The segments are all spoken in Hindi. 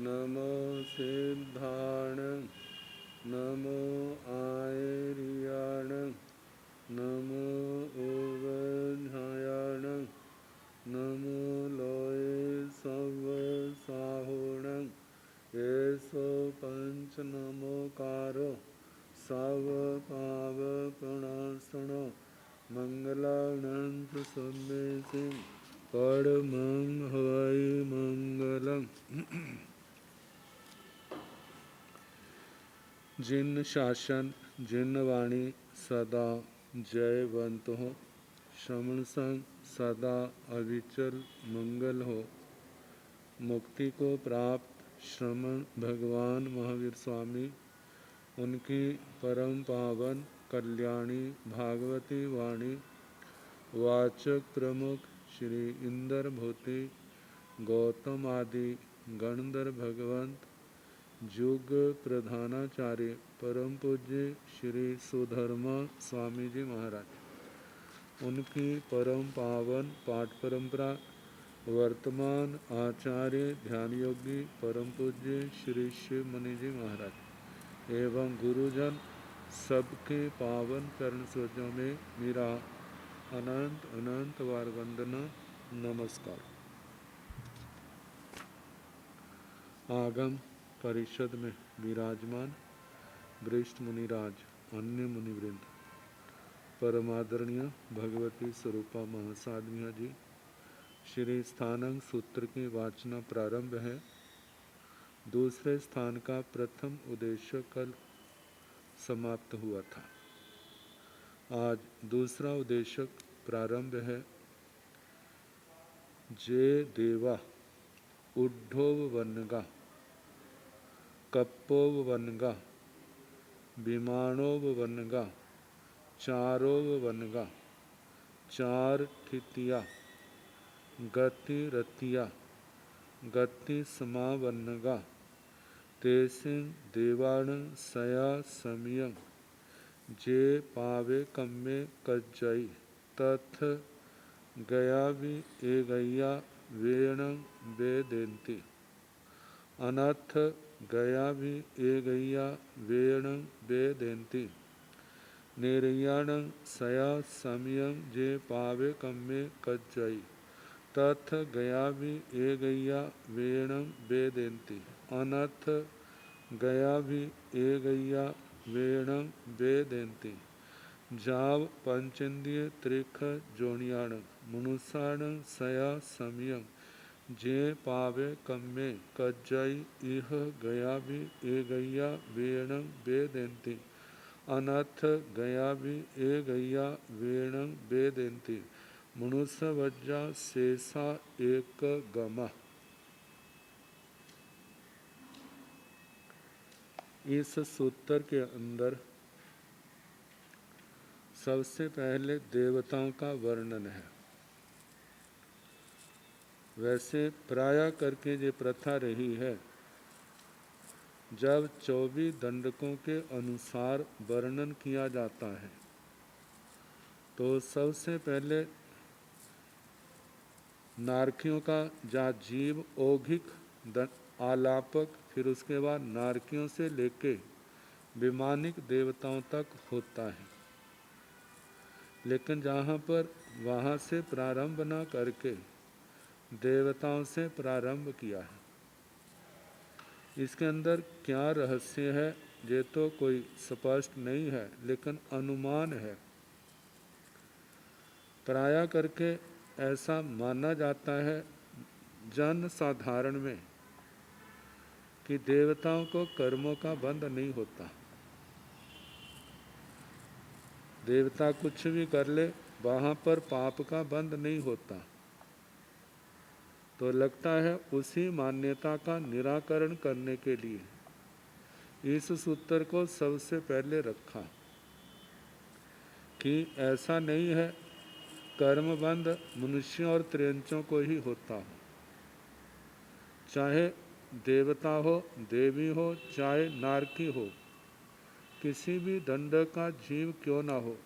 नमो सिद्धाण नमो आयर्याण नमो उवधायाण नमो लोये सवसाहोण येसो पंच नमोकारो सव पाव प्रणासण मंगलानंत समेति परमं हवै मंगलम्। जिन शासन जिन वाणी सदा जयवंत हो, श्रवण संग सदा अविचल मंगल हो। मुक्ति को प्राप्त श्रमण भगवान महावीर स्वामी, उनकी परम पावन कल्याणी भागवती वाणी वाचक प्रमुख श्री इंद्र भूति गौतम आदि गणधर भगवंत युग प्रधानाचार्य परम पूज्य श्री सुधर्मा स्वामी जी महाराज, उनकी परम पावन पाठ परंपरा वर्तमान आचार्य ध्यान योगी परम पूज्य श्री शिव मुनि जी महाराज एवं गुरुजन सबके पावन चरण सरोजों में मेरा अनंत अनंत बार वंदना नमस्कार। आगम परिषद में विराजमान वरिष्ठ मुनिराज, अन्य मुनिवृंद, परमादरणीय भगवती स्वरूपा महासाध्विया जी, श्री स्थानांग सूत्र की वाचना प्रारंभ है। दूसरे स्थान का प्रथम उद्देश्य कल समाप्त हुआ था। आज दूसरा उद्देश्य प्रारंभ है। जे देवा उड्ढोव वनगा कप्पोव वनगा विमानोव वनगा चारोव वनगा चार ठितिया गति रतिया गति समावनगा तेसिं देवाण सया समियं जे पावे कम्मे कज्जई तथ गया भी ए गैया वेणं वेदेंती अनथ गया भी ए गैया वेणं वेदेंती निर्याणं सया समयं जे पावे कम्मे कज्जई तथ गया भी ए गैया वेणं वेदेंती अनथ गया भी ए गैया वेणं वेदेंती जाव पंचेन्द्रिय त्रिख जोनियाण मनुष्याण सया समयं जे पावे कम्मे कज्जई इह गया भी ए गैया वेणं वेदेंती अनथ गया भी ए गैया वेणं वेदेंती मनुष्य वज्जा शेषा एक गमा। इस सूत्र के अंदर सबसे पहले देवताओं का वर्णन है। वैसे प्राय करके ये प्रथा रही है, जब 24 दंडकों के अनुसार वर्णन किया जाता है तो सबसे पहले नारकियों का जा जीव औघिक आलापक, फिर उसके बाद नारकियों से लेके विमानिक देवताओं तक होता है। लेकिन जहाँ पर वहाँ से प्रारंभ न करके देवताओं से प्रारंभ किया है, इसके अंदर क्या रहस्य है ये तो कोई स्पष्ट नहीं है, लेकिन अनुमान है। प्राय करके ऐसा माना जाता है जन साधारण में कि देवताओं को कर्मों का बंध नहीं होता। देवता कुछ भी कर ले, वहाँ पर पाप का बंध नहीं होता। तो लगता है उसी मान्यता का निराकरण करने के लिए इस सूत्र को सबसे पहले रखा कि ऐसा नहीं है कर्मबंध मनुष्यों और त्रियंचों को ही होता हो, चाहे देवता हो, देवी हो, चाहे नारकी हो, किसी भी दंड का जीव क्यों ना हो,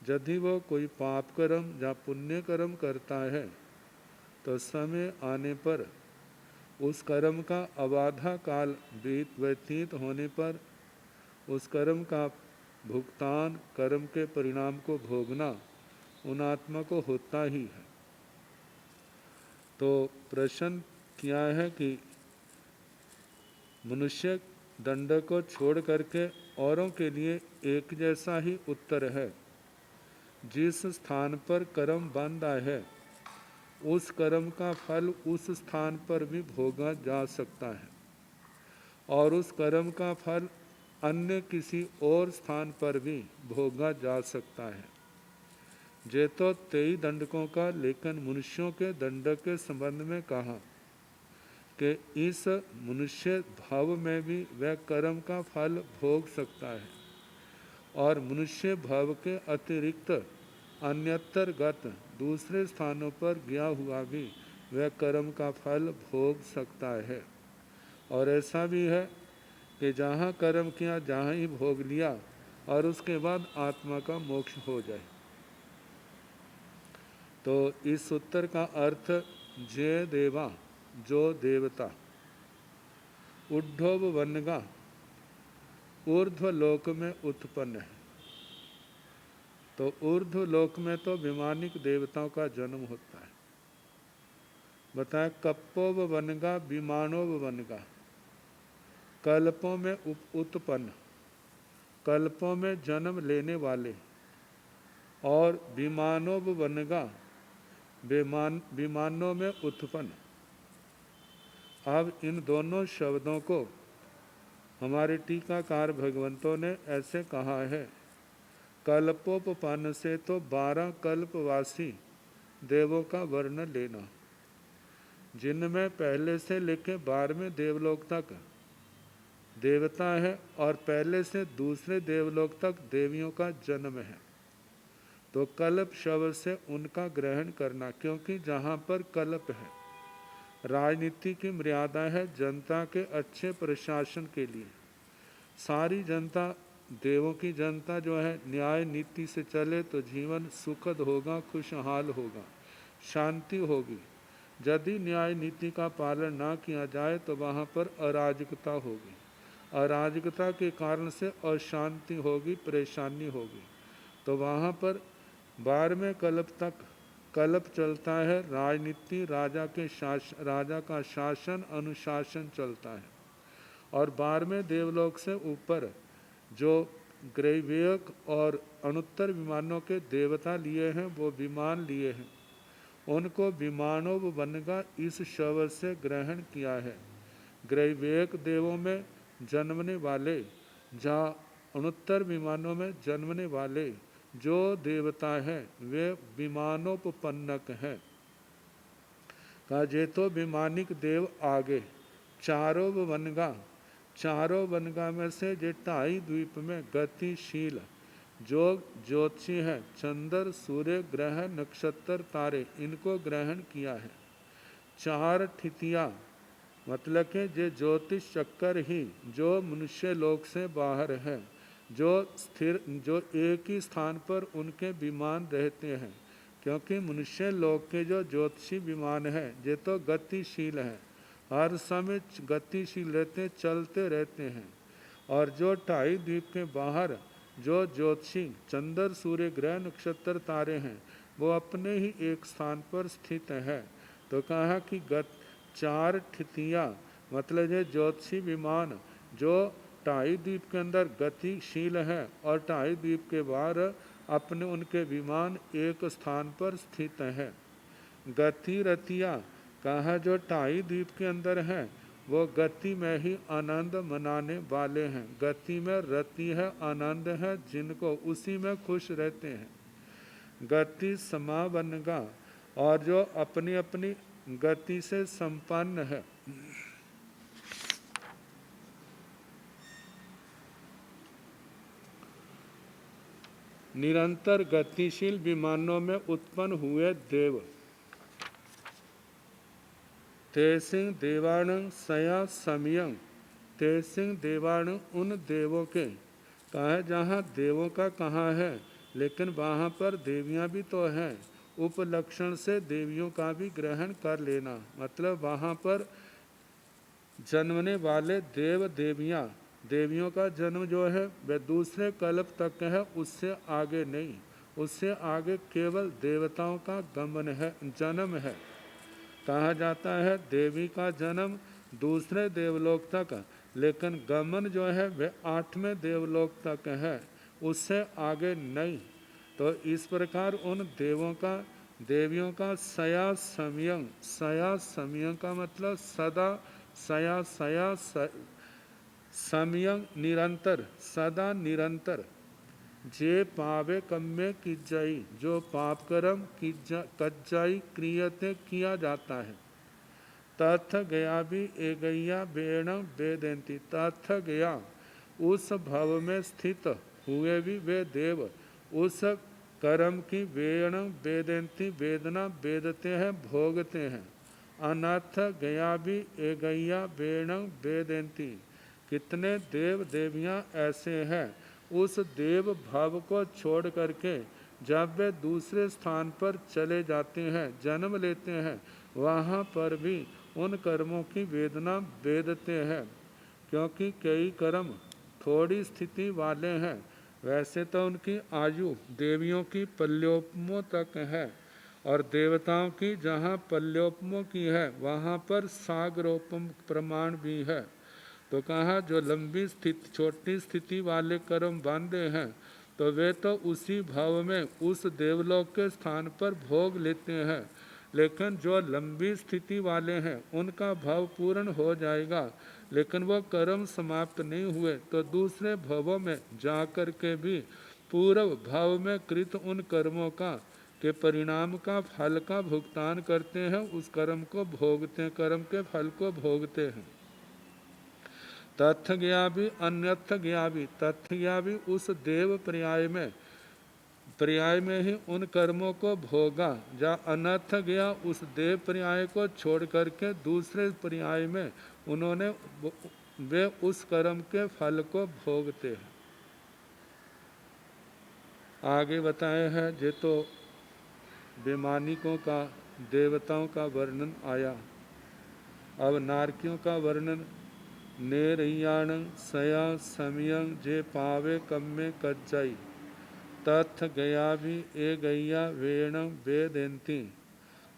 यदि वह कोई पाप कर्म या पुण्य कर्म करता है तो समय आने पर उस कर्म का अबाधा काल व्यतीत होने पर उस कर्म का भुगतान, कर्म के परिणाम को भोगना उन आत्मा को होता ही है। तो प्रश्न क्या है कि मनुष्य दंड को छोड़ करके औरों के लिए एक जैसा ही उत्तर है। जिस स्थान पर कर्म बांधा है उस कर्म का फल उस स्थान पर भी भोगा जा सकता है और उस कर्म का फल अन्य किसी और स्थान पर भी भोगा जा सकता है। जे तो 23 दंडकों का, लेकिन मनुष्यों के दंड के संबंध में कहा कि इस मनुष्य भाव में भी वह कर्म का फल भोग सकता है और मनुष्य भाव के अतिरिक्त अन्यत्र गत दूसरे स्थानों पर गया हुआ भी वह कर्म का फल भोग सकता है। और ऐसा भी है कि जहाँ कर्म किया जहाँ ही भोग लिया और उसके बाद आत्मा का मोक्ष हो जाए। तो इस उत्तर का अर्थ जय देवा, जो देवता, उद्धव वनगा ऊर्ध्व लोक में उत्पन्न है। तो ऊर्ध्व लोक में तो विमानिक देवताओं का जन्म होता है। बताए कप्पोव वनगा विमानोव वनगा, कल्पों में उत्पन्न, कल्पों में जन्म लेने वाले, और विमानोव वनगा विमानों में उत्पन्न। अब इन दोनों शब्दों को हमारे टीकाकार भगवंतों ने ऐसे कहा है, कल्पोपपन्न से तो 12 कल्पवासी देवों का वर्ण लेना, जिनमें पहले से लेकर 12वें देवलोक तक देवता है और पहले से दूसरे देवलोक तक देवियों का जन्म है। तो कल्प शब्द से उनका ग्रहण करना, क्योंकि जहाँ पर कल्प है, राजनीति की मर्यादा है जनता के अच्छे प्रशासन के लिए। सारी जनता, देवों की जनता जो है, न्याय नीति से चले तो जीवन सुखद होगा, खुशहाल होगा, शांति होगी। यदि न्याय नीति का पालन ना किया जाए तो वहाँ पर अराजकता होगी, अराजकता के कारण से अशांति होगी, परेशानी होगी। तो वहाँ पर 12वें कल्प तक कल्प चलता है, राजनीति, राजा का शासन अनुशासन चलता है। और 12वें देवलोक से ऊपर जो ग्रैवेयक और अनुत्तर विमानों के देवता लिए हैं, वो विमान लिए हैं, उनको विमानों वनगा इस शब्द से ग्रहण किया है। ग्रैवेयक देवों में जन्मने वाले, जहाँ अनुत्तर विमानों में जन्मने वाले जो देवता है वे विमानोपपन्नक है। कहा जे तो विमानिक देव आगे चारों वनगा, चारों वनगा में से जे 2.5 द्वीप में गतिशील जो ज्योतिषी है, चंद्र, सूर्य, ग्रह, नक्षत्र, तारे, इनको ग्रहण किया है। 4 ठितिया मतलब कि जे ज्योतिष चक्कर ही जो मनुष्य लोक से बाहर है, जो स्थिर, जो एक ही स्थान पर उनके विमान रहते हैं। क्योंकि मनुष्य लोक के जो ज्योतिषी विमान है ये तो गतिशील है, हर समय गतिशील रहते, चलते रहते हैं। और जो 2.5 द्वीप के बाहर जो ज्योतिषी चंद्र, सूर्य, ग्रह, नक्षत्र, तारे हैं, वो अपने ही एक स्थान पर स्थित है। तो कहा कि 4 ठितियाँ मतलब ये ज्योतिषी विमान जो 2.5 द्वीप के अंदर गतिशील है और 2.5 द्वीप के बाहर अपने उनके विमान एक स्थान पर स्थित है। गति रतिया कहा जो 2.5 द्वीप के अंदर है वो गति में ही आनंद मनाने वाले हैं। गति में रति है, आनंद है, जिनको उसी में खुश रहते हैं। गति समावनगा और जो अपनी अपनी गति से संपन्न है। निरंतर गतिशील विमानों में उत्पन्न हुए देव, तेसिंग देवाण सया समयं, तेसिंग देवाण उन देवों के कहा जहाँ देवों का कहाँ है, लेकिन वहाँ पर देवियाँ भी तो हैं। उपलक्षण से देवियों का भी ग्रहण कर लेना, मतलब वहाँ पर जन्मने वाले देव देवियाँ, देवियों का जन्म जो है वह दूसरे कल्प तक है, उससे आगे नहीं। उससे आगे केवल देवताओं का गमन है, जन्म है। कहा जाता है देवी का जन्म दूसरे देवलोक तक, लेकिन गमन जो है वह 8वें देवलोक तक है, उससे आगे नहीं। तो इस प्रकार उन देवों का, देवियों का सया समयंग, सया समयंग का मतलब सदा, सया सया समयंग निरंतर, सदा निरंतर। जे पावे कम्मे किज्जाई, जो पाप कर्म कज्जाई क्रियते किया जाता है। तथ गया भी ए गैया बेण वेदंती, तथ गया उस भव में स्थित हुए भी वे देव उस कर्म की वेण वेदंती, वेदना वेदते हैं, भोगते हैं। अनथ गया भी ए गैया बेण वेदंती, कितने देव देवियाँ ऐसे हैं उस देव भाव को छोड़ करके जब वे दूसरे स्थान पर चले जाते हैं, जन्म लेते हैं, वहाँ पर भी उन कर्मों की वेदना वेदते हैं। क्योंकि कई कर्म थोड़ी स्थिति वाले हैं, वैसे तो उनकी आयु देवियों की पल्योपमों तक है, और देवताओं की जहाँ पल्योपमों की है वहाँ पर सागरोपम प्रमाण भी है। तो कहा जो लंबी स्थिति, छोटी स्थिति वाले कर्म बांधे हैं तो वे तो उसी भाव में उस देवलोक के स्थान पर भोग लेते हैं, लेकिन जो लंबी स्थिति वाले हैं उनका भाव पूर्ण हो जाएगा, लेकिन वो कर्म समाप्त नहीं हुए तो दूसरे भवों में जा कर के भी पूर्व भाव में कृत उन कर्मों का के परिणाम का फल का भुगतान करते हैं, उस कर्म को भोगते हैं, कर्म के फल को भोगते हैं। तथ्य गया भी अन्यथ गया भी, तथ्य गया भी उस देव पर्याय में ही उन कर्मों को भोगा, जहाँ अनर्थ गया उस देव पर्याय को छोड़ करके दूसरे पर्याय में उन्होंने वे उस कर्म के फल को भोगते हैं। आगे बताए हैं जे तो वैमानिकों का, देवताओं का वर्णन आया। अब नारकियों का वर्णन। नेरैयाण सया समयं जे पावे कम्मे कज्जाई, तथ गया भी ए गैया वेण वेदंती,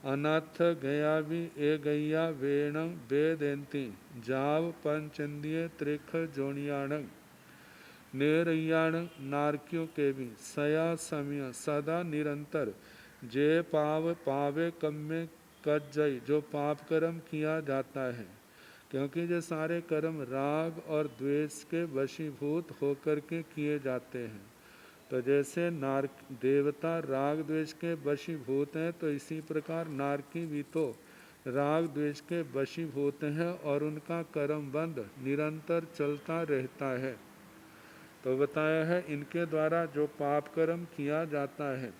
अनथ गया भी ए गैया वेण वेदंती, जाव पंचंदिय त्रिख जोनियाण। नेरैयाण नारकियों के भी, सया समय सदा निरंतर, जे पावे कम्मे कज्जई, जो पाप कर्म किया जाता है। क्योंकि जो सारे कर्म राग और द्वेष के वशीभूत होकर के किए जाते हैं, तो जैसे देवता राग द्वेष के वशीभूत हैं, तो इसी प्रकार नारकी भी तो राग द्वेष के वशीभूत हैं और उनका कर्म बंध निरंतर चलता रहता है। तो बताया है इनके द्वारा जो पाप कर्म किया जाता है।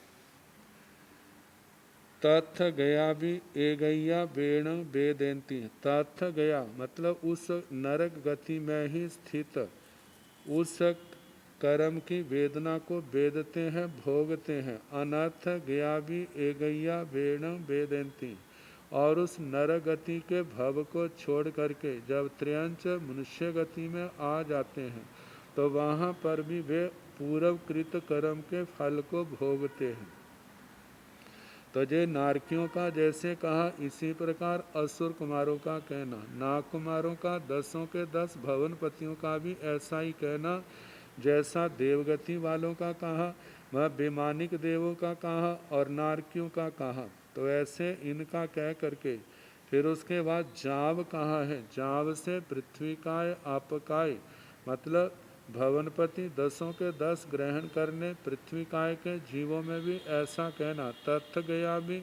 तथ गया भी ए गैया वेण वेदेंती, तथ गया मतलब उस नरक गति में ही स्थित उस कर्म की वेदना को वेदते हैं, भोगते हैं। अनर्थ गया भी ए गैया वेण वेदेंती, और उस नर गति के भव को छोड़ करके जब त्र्यंच मनुष्य गति में आ जाते हैं, तो वहाँ पर भी वे पूर्वकृत कर्म के फल को भोगते हैं। तो जे नारकियों का जैसे कहा, इसी प्रकार असुर कुमारों का कहना, नाग कुमारों का 10 के 10 भवनपतियों का भी ऐसा ही कहना। जैसा देवगति वालों का कहा, वह वैमानिक देवों का कहा और नारकियों का कहा, तो ऐसे इनका कह करके फिर उसके बाद जाव कहा है। जाव से पृथ्वी काय आपकाय, मतलब भवनपति 10 के 10 ग्रहण करने पृथ्वी काय के जीवों में भी ऐसा कहना। तथ गया भी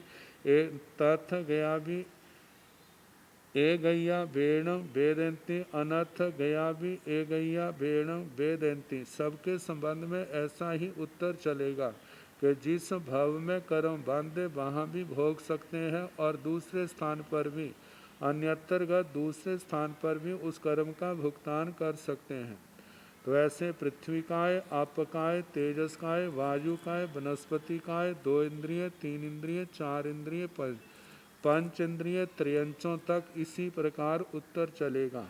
ए गैया वेण वेदंती, अनर्थ गया भी ए गैया वेण वेदंती। सबके संबंध में ऐसा ही उत्तर चलेगा कि जिस भाव में कर्म बांधे वहाँ भी भोग सकते हैं और दूसरे स्थान पर भी, अन्यतरगत दूसरे स्थान पर भी उस कर्म का भुगतान कर सकते हैं। तो ऐसे पृथ्वी काय, आपकाय, तेजस काय, वायु काय, वनस्पति काय, 2 इंद्रिय, 3 इंद्रिय, 4 इंद्रिय, पंचेंद्रिय त्रयंचों तक इसी प्रकार उत्तर चलेगा।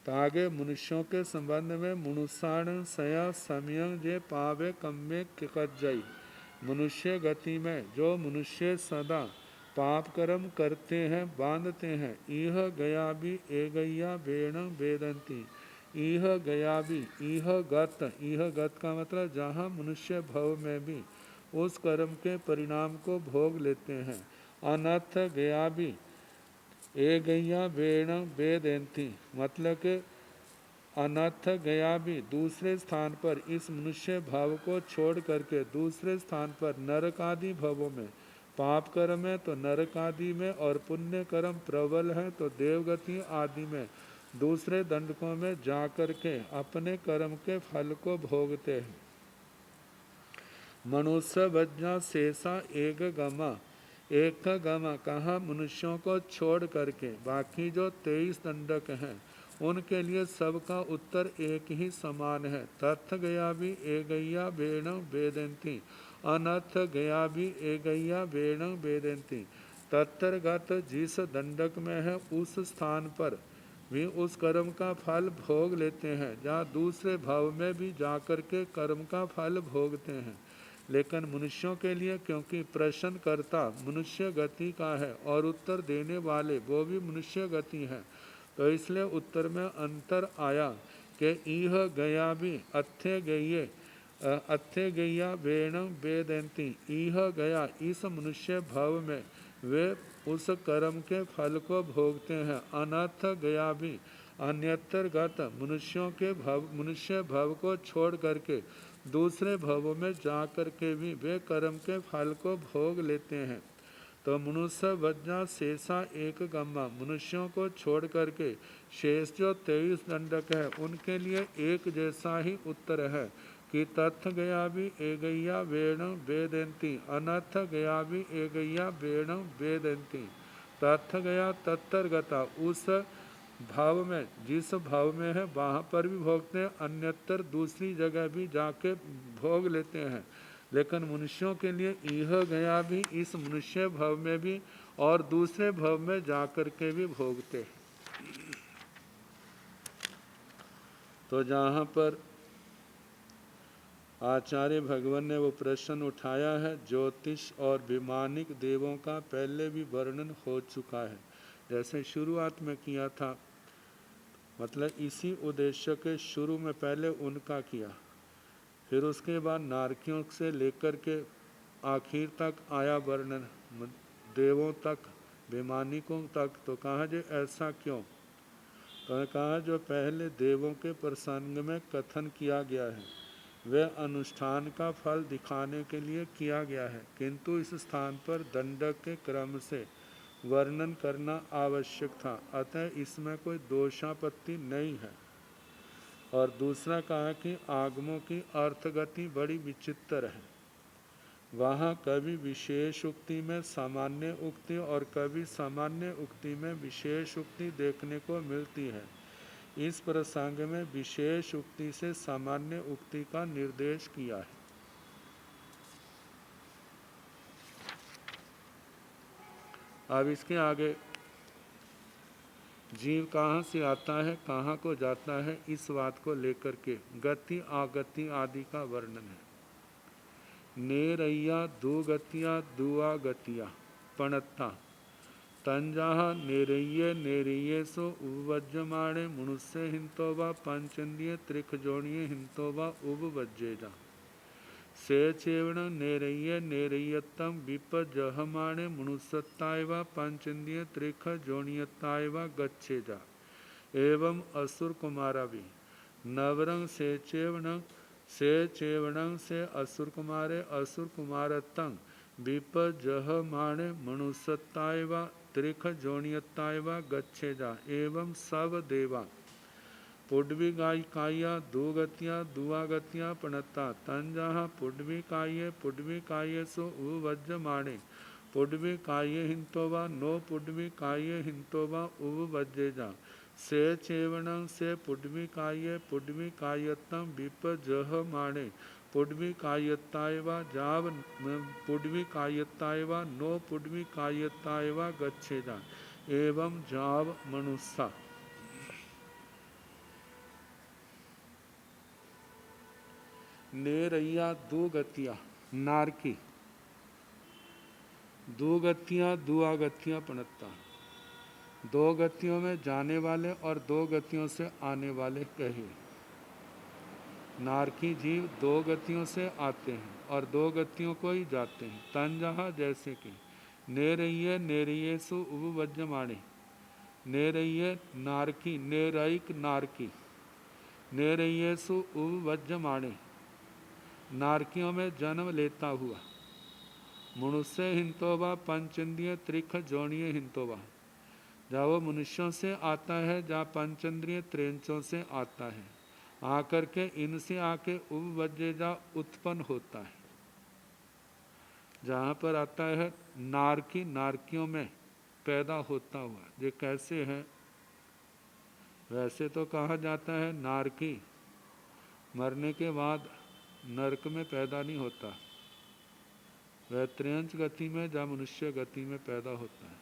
तागे मनुष्यों के संबंध में मनुष्याण सया समयं जे पावे कम्मे किकजई। मनुष्य गति में जो मनुष्य सदा पाप कर्म करते हैं बांधते हैं। इह गया भी ए गैया बेण वेदंती। इह गया भी इह गत का मतलब जहाँ मनुष्य भव में भी उस कर्म के परिणाम को भोग लेते हैं। अनर्थ गया भी ए गैया बेण वेदंती मतलब के अनर्थ गया भी दूसरे स्थान पर इस मनुष्य भाव को छोड़ करके दूसरे स्थान पर नरक आदि भवों में पाप कर्म है तो नरक आदि में और पुण्य कर्म प्रबल है तो देवगति आदि में दूसरे दंडकों में जा करके अपने कर्म के फल को भोगते हैं। मनुष्य वज्ञा शेषा एक गमा कहा मनुष्यों को छोड़ करके बाकी जो 23 दंडक हैं उनके लिए सबका उत्तर एक ही समान है। तथ गया भी ए गैया बेण वेदंती। अनर्थ गया भी ए गैया बेण वेदंती। तत्तरगत जिस दंडक में है उस स्थान पर भी उस कर्म का फल भोग लेते हैं जहाँ दूसरे भाव में भी जाकर के कर्म का फल भोगते हैं। लेकिन मनुष्यों के लिए क्योंकि प्रश्नकर्ता मनुष्य गति का है और उत्तर देने वाले वो भी मनुष्य गति है तो इसलिए उत्तर में अंतर आया कि इह गया भी अत्थे गैया वेण वेदंती। इह गया इस मनुष्य भव में वे उस कर्म के फल को भोगते हैं। अनर्थ गया भी अन्यत्र गत मनुष्य भव को छोड़ करके दूसरे भवों में जा करके भी वे कर्म के फल को भोग लेते हैं। तो मनुष्य वज्ञा शेषा एक गम्मा मनुष्यों को छोड़ करके शेष जो 23 दंडक है उनके लिए एक जैसा ही उत्तर है कि तथ गया भी ए गैया वेण वेदंती। अनर्थ गया भी ए गैया वेण वेदंती। तथ गया तत्तरगता उस भाव में जिस भाव में है वहाँ पर भी भोगते हैं अन्यत्र दूसरी जगह भी जाके भोग लेते हैं। लेकिन मनुष्यों के लिए यह गया भी इस मनुष्य भव में भी और दूसरे भव में जाकर के भी भोगते हैं। तो जहाँ पर आचार्य भगवान ने वो प्रश्न उठाया है ज्योतिष और विमानिक देवों का पहले भी वर्णन हो चुका है। जैसे शुरुआत में किया था मतलब इसी उद्देश्य के शुरू में पहले उनका किया फिर उसके बाद नारकियों से लेकर के आखिर तक आया वर्णन देवों तक विमानिकों तक। तो कहा जो ऐसा क्यों तो कहा जो पहले देवों के प्रसंग में कथन किया गया है वह अनुष्ठान का फल दिखाने के लिए किया गया है किंतु इस स्थान पर दंडक के क्रम से वर्णन करना आवश्यक था अतः इसमें कोई दोषापत्ति नहीं है। और दूसरा कहा कि आगमों की अर्थगति बड़ी विचित्र है। वहाँ कभी विशेष उक्ति में सामान्य उक्ति और कभी सामान्य उक्ति में विशेष उक्ति देखने को मिलती है। इस प्रसंग में विशेष उक्ति से सामान्य उक्ति का निर्देश किया है। अब इसके आगे जीव कहाँ से आता है कहाँ को जाता है इस बात को लेकर के गति आगति आदि का वर्णन है। नेरैया दुगतिया दुआ गतिया पणत्ता तंजाहा नेरैये सो उपवज्यमाणे मनुष्य हिंतो वा पंचेन्द्रिय त्रिखजोणीय हिंतो वा उपवज्जेजा से चेवण नेरय्यत्तम विपजहमाणे मनुष्यत्ताय वा पंचेन्द्रिय त्रिख जोणीयत्ताय वा गच्छेजा। एवं असुर कुमारा भी नवरंग से चेवण से असुर कुमारत्तं विपजहमाणे मनुष्यत्ताय वा त्रिख जोणीयत्ताय वा गच्छेजा। एवं सब देवा पुड्वी काया दुगतिया दुआगतिया पणत्ता तंजाहा पुड्वी काये सो उपवज्यमाणे पुड्वी काये हिंतो वा नो पुड्वी काये हिंतो वा उपवज्जेजा। से चेवण से पुड्वी कायत्तम विपजहमाणे पुड्वी कायत्तायवा जाव पुड्वी कायत्तायवा नो पुड्वी कायत्तायवा गच्छेदा एवं जाव मनुष्या। नेरैया दो गतियाँ नारकी, दो गतियाँ दुआगतियाँ पणत्ता, दो गतियों में जाने वाले और दो गतियों से आने वाले कहे। नारकी जीव दो गतियों से आते हैं और दो गतियों को ही जाते हैं। तन जहाँ जैसे कि नेरैये नेरयेसु उपवज्यमाणे, नेरैये नारकी नेरैक नारकी, नेरयेसु उपवज्यमाणे, नारकियों में जन्म लेता हुआ। मनुष्य हिंतोबा पंचेंद्रिय त्रिख जोड़िए हिंतोबा, जहाँ वो मनुष्यों से आता है, जहाँ पंचेंद्रिय त्रिंचों से आता है, आकर के इनसे आके उपवज्जेजा उत्पन्न होता है। जहाँ पर आता है नारकी, नारकियों में पैदा होता हुआ। ये कैसे है? वैसे तो कहा जाता है नारकी मरने के बाद नरक में पैदा नहीं होता, वह त्रियंच गति में जहाँ मनुष्य गति में पैदा होता है।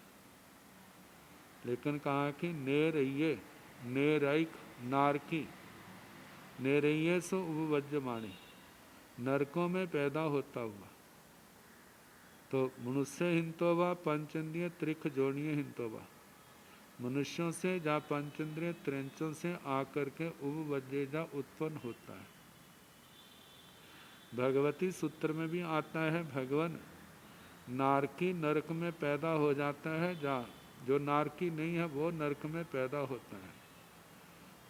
लेकिन कहा कि नेरैये नेरैक नारकी नेरैये सो उपवज्यमाणे, नरकों में पैदा होता हुआ। तो मनुष्य हिंतोबा पंचेंद्रिय त्रिख जोड़िए हिंतोबा, मनुष्यों से जहाँ पंचेंद्रिय त्रिंचों से आकर के उपवज्जेजा उत्पन्न होता है। भगवती सूत्र में भी आता है भगवान नारकी नरक में पैदा हो जाता है, जहाँ जो नारकी नहीं है वो नरक में पैदा होता है।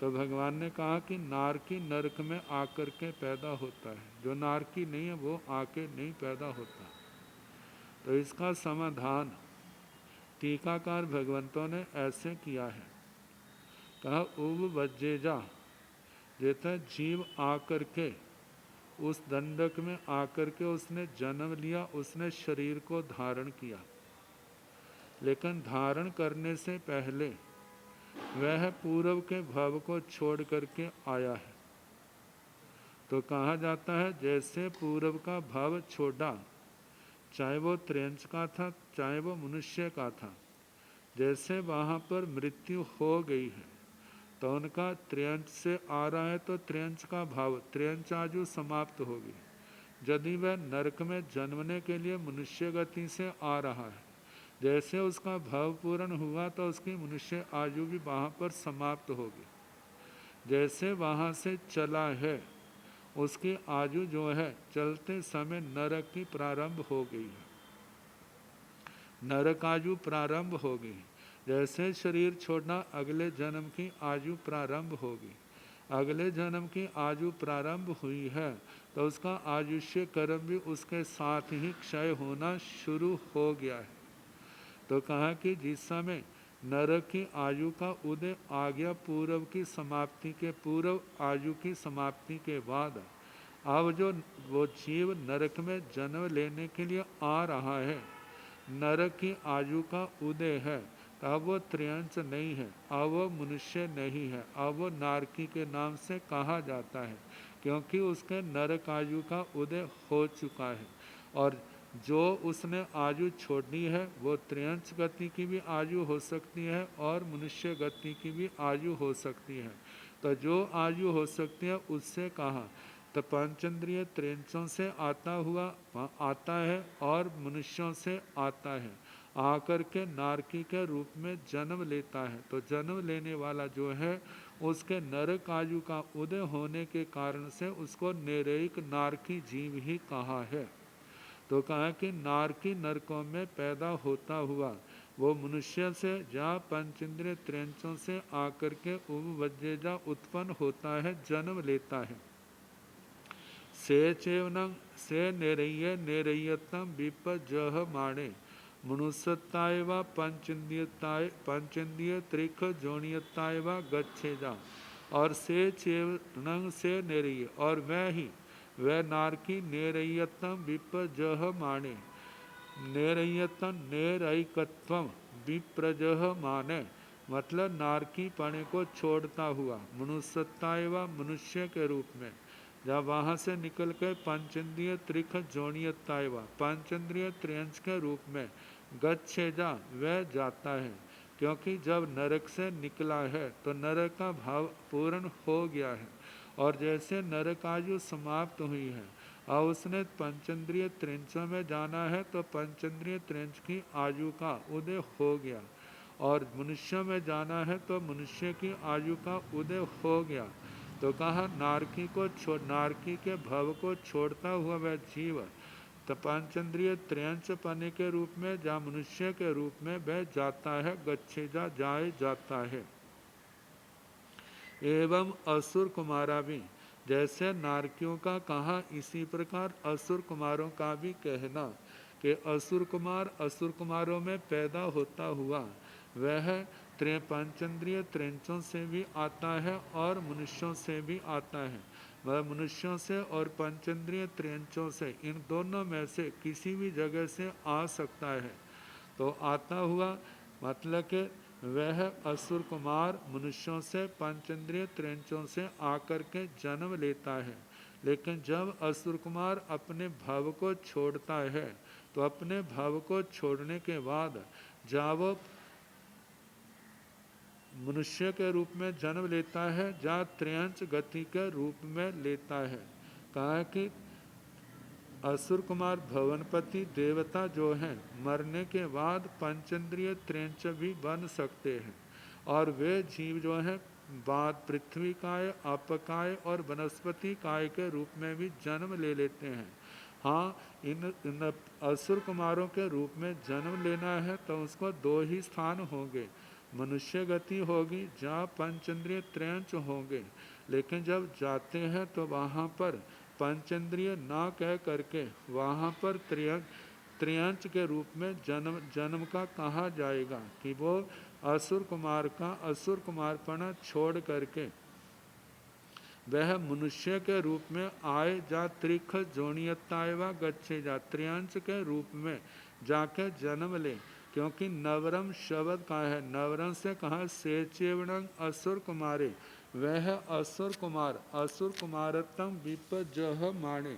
तो भगवान ने कहा कि नारकी नरक में आकर के पैदा होता है, जो नारकी नहीं है वो आके नहीं पैदा होता। तो इसका समाधान टीकाकार भगवंतों ने ऐसे किया है, कहा उपवज्जेजा, जैसे जीव आकर के उस दंडक में आकर के उसने जन्म लिया, उसने शरीर को धारण किया, लेकिन धारण करने से पहले वह पूर्व के भव को छोड़ करके आया है। तो कहा जाता है जैसे पूर्व का भव छोड़ा, चाहे वो त्रियंच का था चाहे वो मनुष्य का था, जैसे वहाँ पर मृत्यु हो गई है तो उनका त्रियंच से आ रहा है तो त्रियंच का भाव त्रियंच आयु समाप्त होगी। यदि वह नरक में जन्मने के लिए मनुष्य गति से आ रहा है, जैसे उसका भाव पूर्ण हुआ तो उसकी मनुष्य आयु भी वहाँ पर समाप्त होगी। जैसे वहाँ से चला है उसकी आयु जो है चलते समय नरक की प्रारंभ हो गई है, नरक आयु प्रारंभ हो गई। जैसे शरीर छोड़ना अगले जन्म की आयु प्रारंभ होगी, अगले जन्म की आयु प्रारंभ हुई है तो उसका आयुष्य कर्म भी उसके साथ ही क्षय होना शुरू हो गया है। तो कहा कि जिस समय नरक की आयु का उदय आ गया पूर्व की समाप्ति के पूर्व आयु की समाप्ति के बाद, अब जो वो जीव नरक में जन्म लेने के लिए आ रहा है, नरक की आयु का उदय है, अब वो त्रियंच नहीं है, अब वो मनुष्य नहीं है, अब वो नारकी के नाम से कहा जाता है, क्योंकि उसके नरक आयु का उदय हो चुका है। और जो उसने आयु छोड़नी है वो त्रियंच गति की भी आयु हो सकती है और मनुष्य गति की भी आयु हो सकती है। तो जो आयु हो सकती है उससे कहा तो पंचेंद्रिय त्रियंचों से आता हुआ आता है और मनुष्यों से आता है, आकर के नारकी के रूप में जन्म लेता है। तो जन्म लेने वाला जो है उसके नरक आयु का उदय होने के कारण से उसको नेरयिक नारकी जीव ही कहा है। तो कहा कि नारकी नरकों में पैदा होता हुआ वो मनुष्य से जहाँ पंचेंद्रिय त्रियंचों से आकर के उपवज्जेजा उत्पन्न होता है, जन्म लेता है। से चेवनं से नेरय्य नेरय्यतम विपजह माणे, मनुष्यताय व पंचेंद्रिय त्रिख जोनियताय व गच्छेजा। और से चेवनं से नेरय्य, और वह ही वह नारकी नेरय्यतम विपजह माने, नेरय्यतम नेरयिकत्वम विप्रजह माने, मतलब नारकी पणे को छोड़ता हुआ मनुष्यताय व मनुष्य के रूप में जब वहाँ से निकल के पंचेंद्रिय त्रिख जोनियतायवा पंचेंद्रिय त्रियंश के रूप में गच्छेजा वह जाता है, क्योंकि जब नरक से निकला है तो नरक का भाव पूर्ण हो गया है, और जैसे नरक आयु समाप्त हुई है और उसने पंचेंद्रिय त्रिंचों में जाना है तो पंचेंद्रिय त्रिंच की आयु का उदय हो गया, और मनुष्य में जाना है तो मनुष्य की आयु का उदय हो गया। तो कहा नारकी के भव को छोड़ता हुआ वह जीव तो पंचेंद्रिय त्रयंच पने के रूप में जा मनुष्य के रूप में वह जाता है, गच्छेजा जाए जाता है। एवं असुर कुमारा भी, जैसे नारकियों का कहा इसी प्रकार असुर कुमारों का भी कहना कि असुर कुमारों में पैदा होता हुआ वह पंचेंद्रिय त्रिंचों से भी आता है और मनुष्यों से भी आता है। वह मनुष्यों से और पंचेंद्रिय त्रिंचों से इन दोनों में से किसी भी जगह से आ सकता है। तो आता हुआ मतलब कि वह असुर कुमार मनुष्यों से पंचेंद्रिय त्रिंचों से आकर के जन्म लेता है, लेकिन जब असुर कुमार अपने भाव को छोड़ता है तो अपने भाव को छोड़ने के बाद जब वो मनुष्य के रूप में जन्म लेता है जहाँ त्रियंच गति के रूप में लेता है। कहा कि असुर कुमार भवनपति देवता जो हैं मरने के बाद पंचेंद्रिय त्रिंच भी बन सकते हैं, और वे जीव जो हैं बाद पृथ्वी काय, अपकाय और वनस्पति काय के रूप में भी जन्म ले लेते हैं। हाँ, इन असुर कुमारों के रूप में जन्म लेना है तो उसको दो ही स्थान होंगे, मनुष्य गति होगी जहाँ पंचेंद्रिय त्रियंच होंगे, लेकिन जब जाते हैं तो वहाँ पर पंचेंद्रिय ना कह करके वहाँ पर त्रियंच के रूप में जन्म का कहा जाएगा कि वो असुर कुमार का असुर कुमारपना छोड़ करके वह मनुष्य के रूप में आए जा त्रिख जोनियतायवा गच्छे जा त्रियंच के रूप में जाके जन्म ले, क्योंकि नवरम शब्द का है, नवरम से कहा सेचेवणं असुर कुमारे, वह असुर कुमारतम विपजह माने,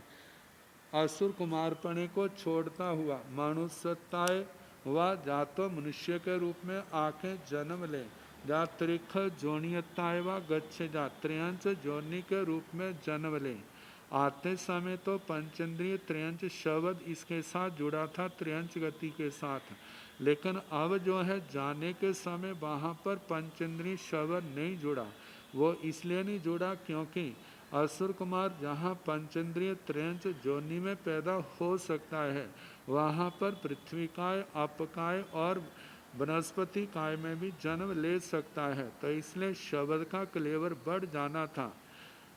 असुर कुमारपणे को छोड़ता हुआ मनुष्यताय हुआ जा तो मनुष्य के रूप में आके जन्म ले, जा त्रिख जोनियताय व गच्छे जा त्रियंच जोनि के रूप में जन्म ले। आते समय तो पंचेंद्रिय त्रियंच शब्द इसके साथ जुड़ा था त्रियंच गति के साथ, लेकिन अब जो है जाने के समय वहाँ पर पंचेंद्रिय शब्द नहीं जुड़ा। वो इसलिए नहीं जुड़ा क्योंकि असुर कुमार जहाँ पंचेंद्रिय त्रियंच जोनि में पैदा हो सकता है वहाँ पर पृथ्वी काय, अपकाय और वनस्पति काय में भी जन्म ले सकता है, तो इसलिए शब्द का क्लेवर बढ़ जाना था।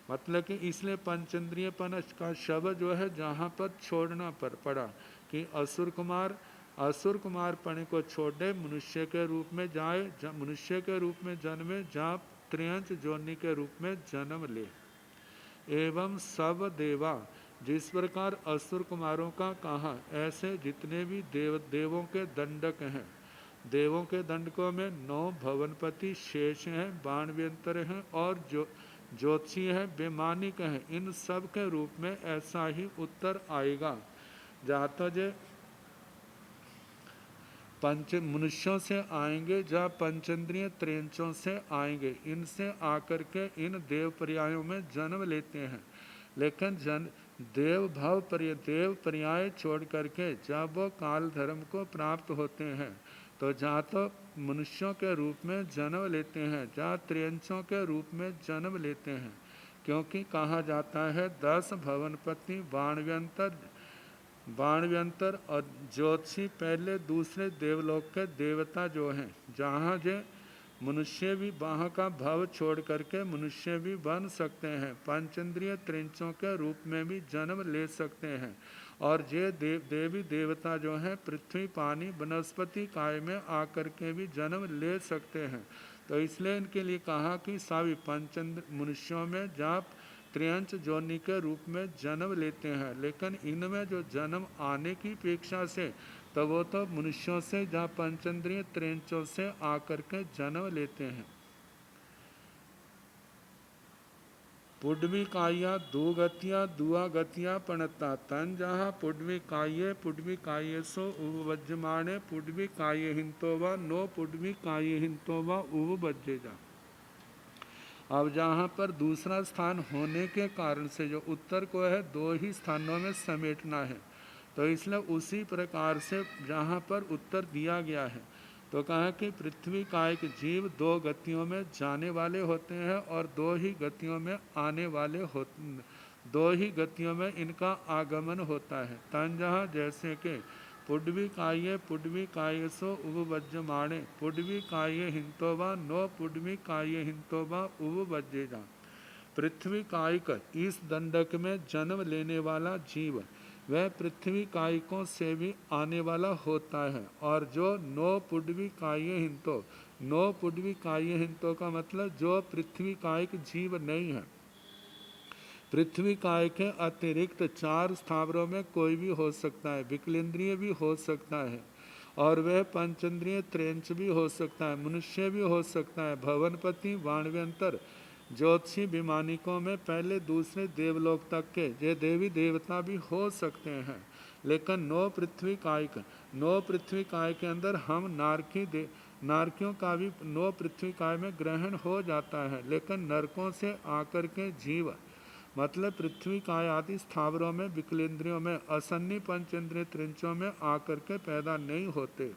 मतलब कि इसलिए पंचेंद्रियपन का शब्द जो है जहाँ पर छोड़ना पर पड़ा कि असुर कुमार पणे को छोड़े मनुष्य के रूप में जाए, मनुष्य के रूप में जन्मे जहाँ त्रियंच जोनि के रूप में जन्म ले। एवं सब देवा, जिस प्रकार असुर कुमारों का कहा ऐसे जितने भी देवों के दंडक हैं, देवों के दंडकों में 9 भवनपति शेष हैं, बाणव्यंतर हैं और ज्योतिषी हैं, बेमानिक हैं, इन सब के रूप में ऐसा ही उत्तर आएगा। जाता जे मनुष्यों से आएंगे जहाँ पंचेंद्रिय त्रियंचों से आएंगे, इनसे आकर के इन देव पर्यायों में जन्म लेते हैं, लेकिन देव पर्याय छोड़ करके जब वो काल धर्म को प्राप्त होते हैं तो जहाँ तो मनुष्यों के रूप में जन्म लेते हैं, जहाँ त्रियंचों के रूप में जन्म लेते हैं, क्योंकि कहा जाता है 10 भवनपति बाणव्यंतर और ज्योतिषी पहले दूसरे देवलोक के देवता जो हैं, जहाँ जे मनुष्य भी वहाँ का भाव छोड़ करके मनुष्य भी बन सकते हैं, पंचेंद्रिय त्रिंचों के रूप में भी जन्म ले सकते हैं, और जे देवी देवता जो हैं पृथ्वी पानी वनस्पति काय में आकर के भी जन्म ले सकते हैं। तो इसलिए इनके लिए कहा कि सभी मनुष्यों में जहाँ त्रियंच जोनि के रूप में जन्म लेते हैं, लेकिन इनमें जो जन्म आने की अपेक्षा से तो वो तो मनुष्यों से जहाँ पंचेंद्रिय त्रियंचों से आकर के जन्म लेते हैं। पुडवी काया दुगतिया दुआ गतिया पणता तन जहाँ पुडवी काये सो उपवज्यमाणे पुडवी काये हिंतोवा नो पुडवी काये हिंतोवा उपवज्जे जा। अब जहाँ पर दूसरा स्थान होने के कारण से जो उत्तर को है दो ही स्थानों में समेटना है, तो इसलिए उसी प्रकार से जहाँ पर उत्तर दिया गया है तो कहा कि पृथ्वी कायिक जीव दो गतियों में जाने वाले होते हैं और दो ही गतियों में आने वाले होते, दो ही गतियों में इनका आगमन होता है। तन जहाँ जैसे कि पुडवी कायसो उपवज्यमाणे पुडवी काये हिंतोवा नो पुडवी काये हिंतोवा उपवज्जेजा। पृथ्वी कायिक इस दंडक में जन्म लेने वाला जीव वह पृथ्वी कायिकों से भी आने वाला होता है। और जो नो पुडवी काये हिंतो, नो पुडवी काये हिंतो का मतलब जो पृथ्वी कायिक जीव नहीं है। पृथ्वी काय के अतिरिक्त चार स्थावरों में कोई भी हो सकता है, विकलेंद्रिय भी हो सकता है और वह पंचेंद्रिय त्रेंच भी हो सकता है, मनुष्य भी हो सकता है, भवनपति वाणव्यंतर ज्योतिषी विमानिकों में पहले दूसरे देवलोक तक के ये देवी देवता भी हो सकते हैं। लेकिन नो पृथ्वी काय के अंदर हम नारकियों का भी नो पृथ्वी काय में ग्रहण हो जाता है। लेकिन नरकों से आकर के जीव मतलब पृथ्वी काय आदि स्थावरों में विकलेंद्रियों में असन्नी पंचेंद्रिय त्रिंचों में आकर के पैदा नहीं होते।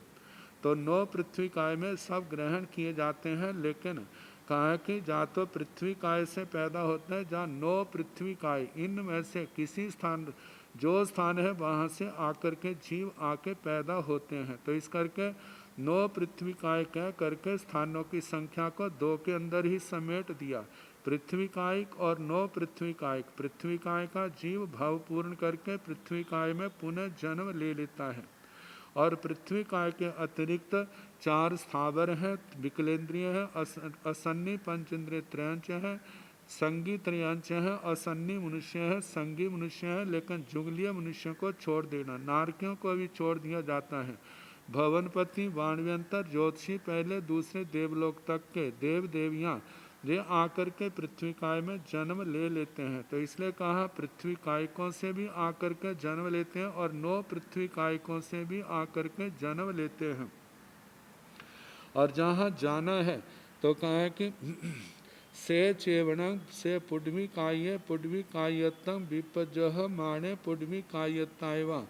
तो नो पृथ्वी काय में सब ग्रहण किए जाते हैं। लेकिन कहा कि जा तो पृथ्वी काय से पैदा होते हैं, जहाँ नो पृथ्वी काय इनमें से किसी स्थान जो स्थान है वहाँ से आकर के जीव आके पैदा होते हैं। तो इस करके नो पृथ्वी काय कह करके स्थानों की संख्या को दो के अंदर ही समेट दिया, पृथ्वी कायिक और नो पृथ्वी कायिक। पृथ्वी काय का जीव भाव पूर्ण करके पृथ्वी काय में पुनः जन्म ले लेता है और पृथ्वी काय के अतिरिक्त चार स्थावर हैं, विकलेंद्रिय है, असन्नी पंचेंद्रिय त्रयंच है, संगी त्रयंच है, असन्नी मनुष्य है, संगी मनुष्य है। लेकिन जुगलीय मनुष्यों को छोड़ देना, नारकियों को भी छोड़ दिया जाता है। भवनपति वाणव्यंतर ज्योतिषी पहले दूसरे देवलोक तक के देव देवियाँ ये आकर के पृथ्वी काय में जन्म ले लेते हैं। तो इसलिए कहा पृथ्वी कायिकों से भी आकर के जन्म लेते हैं और नो पृथ्वी कायिकों से भी आकर के जन्म लेते हैं। और जहाँ जाना है तो कहा कि से चेवण से पुडवी कायतम विपजह माणे पुडवी कायतायवा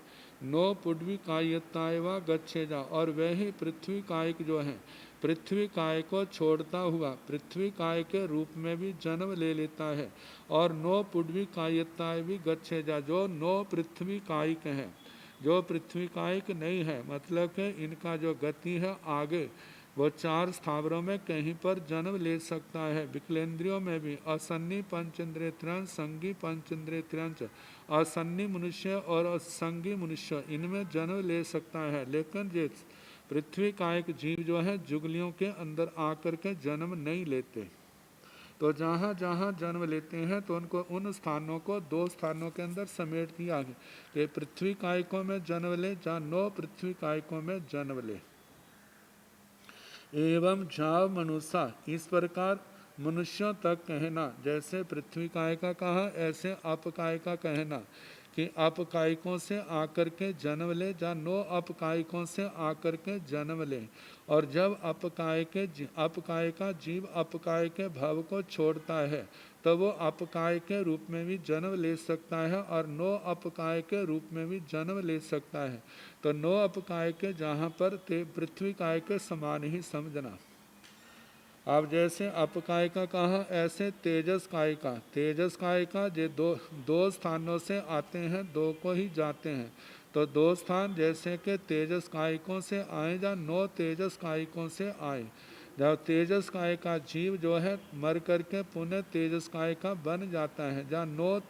नो पुडवी कायतायवा गच्छेजा। और वही पृथ्वी कायिक जो है पृथ्वी काय को छोड़ता हुआ पृथ्वी काय के रूप में भी जन्म ले लेता है और नो पुडवी कायताय भी गच्छेजा। जो नो पृथ्वी कायिक है, जो पृथ्वी कायिक नहीं है, मतलब कि इनका जो गति है आगे वो चार स्थावरों में कहीं पर जन्म ले सकता है। विकलेंद्रियों में भी असन्नी पंचेंद्रिय त्रंच, संगी पंचेंद्रिय त्रंच, असन्नी मनुष्य और असंगी मनुष्य इनमें जन्म ले सकता है। लेकिन ये पृथ्वी कायिक जीव जो है जुगलियों के अंदर आकर के जन्म नहीं लेते। तो जहाँ जहाँ जन्म लेते हैं तो उनको उन स्थानों को दो स्थानों के अंदर समेट दिया गया कि पृथ्वी कायिकों में जन्म ले, जहाँ नो पृथ्वी कायिकों में जन्म ले। एवं जाव मनुष्य इस प्रकार मनुष्यों तक कहना, जैसे पृथ्वी काय का कहा ऐसे अपकाय का कहना कि अपकायिकों से आकर के जन्म ले, जा नो अपकायिकों से आकर के जन्म ले। और जब अपकाय का जीव अपकाय के भाव को छोड़ता है तो वो अपकाय के रूप में भी जन्म ले सकता है और नो अपकाय के रूप में भी जन्म ले सकता है। तो नो अपकाय के जहाँ पर पृथ्वी काय के समान ही समझना। अब जैसे अपकाय का कहा ऐसे तेजस काय का जे दो स्थानों से आते हैं, दो को ही जाते हैं। तो दो स्थान जैसे कि तेजस कायिकों से आए या नो तेजस कायिकों से आए। जब तेजस काय का जीव जो है मर करके पुनः तेजस काय का बन जाता है, जहाँ नो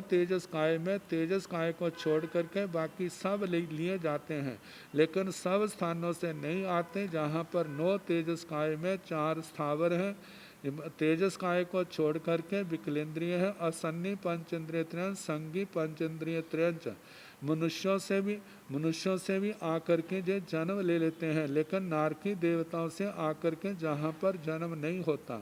तेजस काय में तेजस काय को छोड़ करके बाकी सब लिए जाते हैं। लेकिन सब स्थानों से नहीं आते, जहाँ पर नो तेजस काय में चार स्थावर हैं। तेजस काय को छोड़ करके विकलेंद्रिय है, असन्नी पंचेंद्रिय त्रयंच, संगी पंचेंद्रिय त्रयंच मनुष्यों से भी आकर के जो जन्म ले लेते हैं। लेकिन नारकी देवताओं से आकर के जहाँ पर जन्म नहीं होता।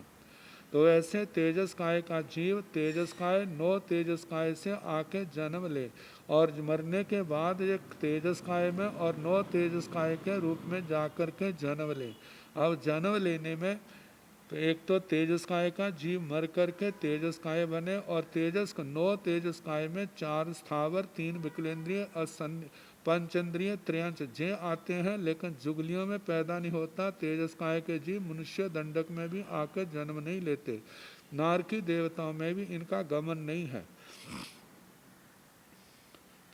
तो ऐसे तेजस काय का जीव तेजस काय 9 तेजस काय से आके जन्म ले और मरने के बाद एक तेजस काय में और 9 तेजस काय के रूप में जाकर के जन्म ले। अब जन्म लेने में तो एक तो तेजस काय का जीव मर करके तेजस काय बने और तेजस 9 तेजस काय में 4 स्थावर 3 विकलेंद्रिय और पंचेंद्रिय त्रयंच जे आते हैं, लेकिन जुगलियों में पैदा नहीं होता। तेजस काय के जीव मनुष्य दंडक में भी आकर जन्म नहीं लेते, नारकी देवताओं में भी इनका गमन नहीं है।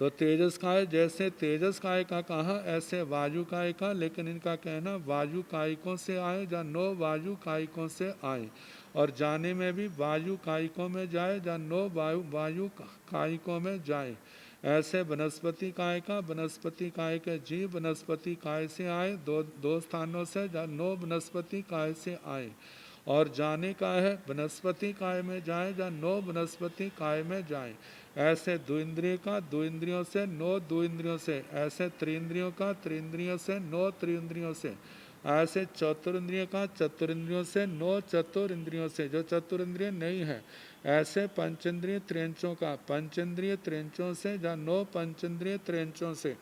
तो तेजस काय जैसे तेजस काय का कहा ऐसे वायु काय का, लेकिन इनका कहना वायु कायिकों से आए या 9 वायु कायिकों से आए, और जाने में भी वायु कायिकों में जाए या 9 वायु कायिकों में जाए। ऐसे वनस्पति काय का वनस्पति काय के जीव वनस्पति काय से आए, दो स्थानों से या 9 वनस्पति काय से आए, और जाने का है वनस्पति काय में जाए या 9 वनस्पति काय में जाए। ऐसे द्विंद्रिय का द्विंद्रियों से 9 द्विंद्रियों से, ऐसे त्रिंद्रियों का त्रिंद्रियों से 9 त्रिंद्रियों से, ऐसे चतुरिंद्रिय का चतुरिंद्रियों से 9 चतुरिंद्रियों से जो चतुरिंद्रिय नहीं है। ऐसे पंचेंद्रिय त्रिंचों का पंचेंद्रिय त्रिंचों से या 9 पंचेंद्रिय त्रिंचों से,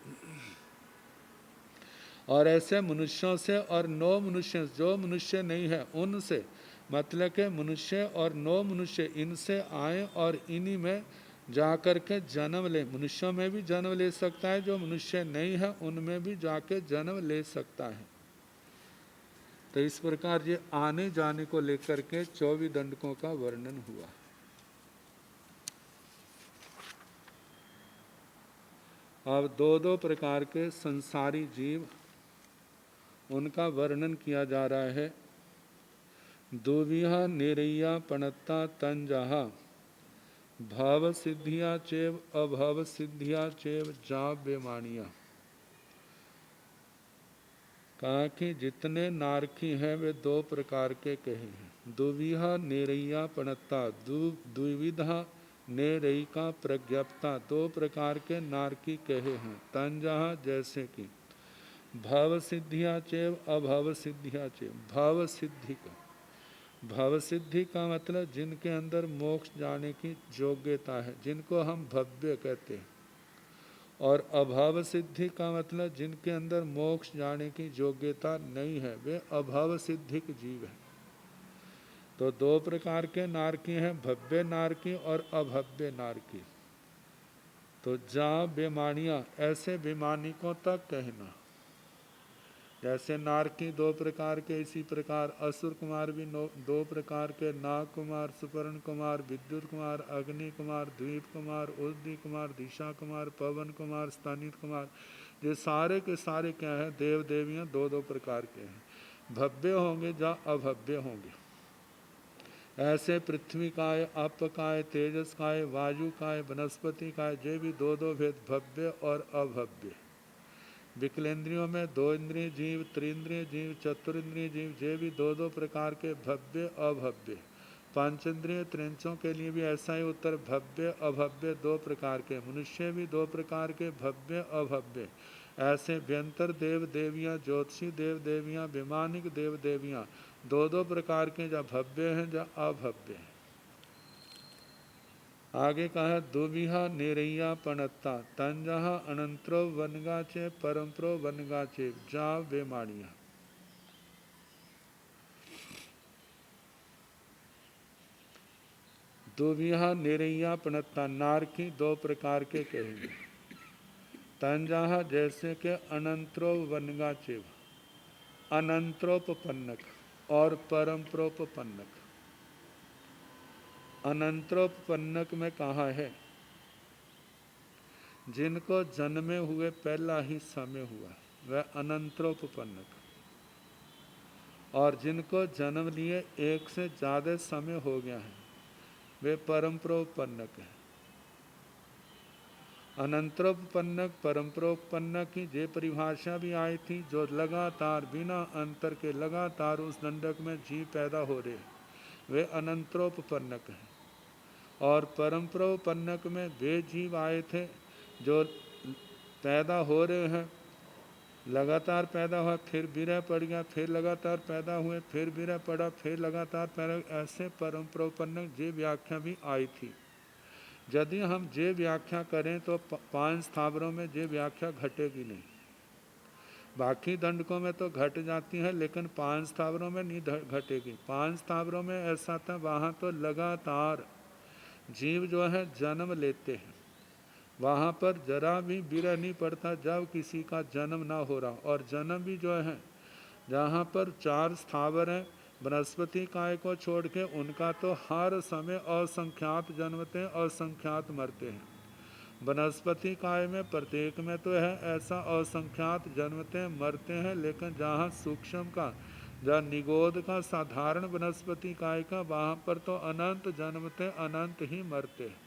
और ऐसे मनुष्यों से और 9 मनुष्य जो मनुष्य नहीं है उनसे, मतलब के मनुष्य और 9 मनुष्य इनसे आए और इन्हीं में जाकर के जन्म ले। मनुष्यों में भी जन्म ले सकता है, जो मनुष्य नहीं है उनमें भी जाके जन्म ले सकता है। तो इस प्रकार ये आने जाने को लेकर के 24 दंडकों का वर्णन हुआ। अब दो प्रकार के संसारी जीव, उनका वर्णन किया जा रहा है। दुविहा निरैया पणत्ता तंजहा भाव सिद्धिया चेव अभाव सिद्धिया चेव जा बेमानिया। कहा कि जितने नारकी हैं वे 2 प्रकार के कहे हैं। दुविहा निरैया पणत्ता, द्विविधा नेरई का प्रज्ञप्ता, 2 प्रकार के नारकी कहे हैं। तंजहा जैसे कि भाव सिद्धिया चेव अभाव सिद्धिया चेव, भाव सिद्धि का, भाव सिद्धि का मतलब जिनके अंदर मोक्ष जाने की योग्यता है, जिनको हम भव्य कहते हैं, और अभाव सिद्धि का मतलब जिनके अंदर मोक्ष जाने की योग्यता नहीं है, वे अभाव सिद्धिक जीव हैं। तो 2 प्रकार के नारकी हैं, भव्य नारकी और अभव्य नारकी। तो जा बेमानिया, ऐसे बेमानिकों तक कहना। जैसे नारकी 2 प्रकार के, इसी प्रकार असुर कुमार भी 2 प्रकार के, नाग कुमार, सुपर्ण कुमार, विद्युत कुमार, अग्नि कुमार, द्वीप कुमार, उद्दी कुमार, दिशा कुमार, पवन कुमार, स्तनित कुमार, ये सारे के सारे क्या है, देव देवियाँ 2 प्रकार के हैं। भव्य होंगे या अभव्य होंगे। ऐसे पृथ्वी काय, अप काय, तेजस काय, वायु काय, वनस्पति काय, ये भी 2 भेद, भव्य और अभव्य। विकलेंद्रियों में 2 इंद्रिय जीव, त्रिंद्रिय जीव, चतुरिंद्रिय जीव, ये भी 2 प्रकार के, भव्य अभव्य। पांचेंद्रिय त्रिंचों के लिए भी ऐसा ही उत्तर, भव्य अभव्य 2 प्रकार के। मनुष्य भी 2 प्रकार के, भव्य अभव्य। ऐसे व्यंतर देव देवियाँ, ज्योतिषी देव देवियाँ, विमानिक देव देवियाँ 2 प्रकार के, या भव्य हैं या अभव्य हैं। आगे कहा दुविहा निरैया पणत्ता तंजहा अनंतरो वनगाचे परमप्रो वनगाचे जा बेमानिया। दुविहा निरैया पणत्ता, नारकी 2 प्रकार के कहेंगे। तंजहा जैसे के अनंतरो वनगाचे, अनंतरोपन्नक और परमप्रोपन्नक। अनंतरोपन्नक में कहा है जिनको जन्मे हुए पहला ही समय हुआ, वह अनंतरोपन्नक, और जिनको जन्म लिए 1 से ज़्यादा समय हो गया है, वे परमप्रोपन्नक है। अनंतरोपन्नक परमप्रोपन्नक की ये परिभाषा भी आई थी, जो लगातार बिना अंतर के लगातार उस दंडक में जीव पैदा हो रहे, वे अनंतरोपन्नक हैं। और परमप्रोपन्नक में वे जीव आए थे जो पैदा हो रहे हैं लगातार पैदा हुआ, फिर विरह पड़ गया, फिर लगातार पैदा हुए, फिर विरह पड़ा, फिर लगातार पैदा, ऐसे परम्परोपन्न जे व्याख्या भी आई थी। यदि हम जे व्याख्या करें तो 5 स्थावरों में जे व्याख्या घटेगी नहीं। बाकी दंडकों में तो घट जाती है, लेकिन 5 स्थावरों में नहीं घटेगी। 5 स्थावरों में ऐसा था, वहाँ तो लगातार जीव जो है जन्म लेते हैं, वहाँ पर जरा भी विरह नहीं पड़ता जब किसी का जन्म ना हो रहा। और जन्म भी जो है, जहाँ पर 4 स्थावर हैं वनस्पति काय को छोड़ के, उनका तो हर समय असंख्यात जन्मते हैं, असंख्यात मरते हैं। वनस्पति काय में प्रत्येक में तो है ऐसा असंख्यात जन्मते हैं मरते हैं, लेकिन जहाँ सूक्ष्म का, जहाँ निगोद का, साधारण वनस्पति काय का, वहाँ पर तो अनंत जन्मते अनंत ही मरते हैं।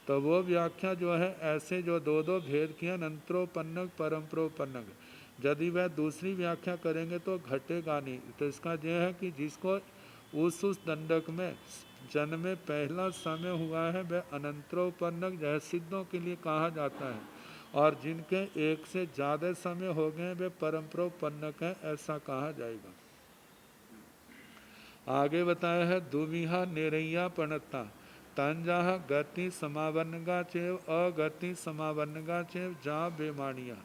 तो वो व्याख्या जो है ऐसे जो दो दो भेद किया, अनंतरोपन्नक परम्परोपन्नक, यदि वह दूसरी व्याख्या करेंगे तो घटेगा नहीं। तो इसका यह है कि जिसको उस दंडक में जन्म में पहला समय हुआ है वह अनंतरोपन्नक जय सिद्धों के लिए कहा जाता है, और जिनके एक से ज़्यादा समय हो गए वे परम्परोपन्नक है, ऐसा कहा जाएगा। आगे बताया है दुविहा निरैया पणता तंजा गति समावनगा चेव अगति समावनगा चेव जा बेमानिया।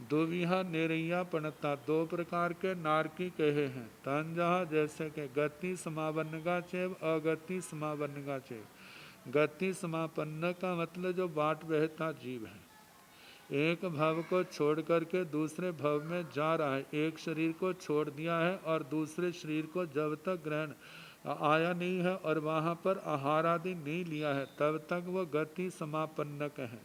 दुविहा निरैया पणता, 2 प्रकार के नारकी कहे हैं। तंजा जैसे कि गति समावनगा चेव अगति समावनगा चेव। गति समापन्न का मतलब जो बाट बहता जीव है, एक भव को छोड़ करके दूसरे भव में जा रहा है। एक शरीर को छोड़ दिया है और दूसरे शरीर को जब तक ग्रहण आया नहीं है और वहाँ पर आहार आदि नहीं लिया है तब तक वो गति समापन्नक है।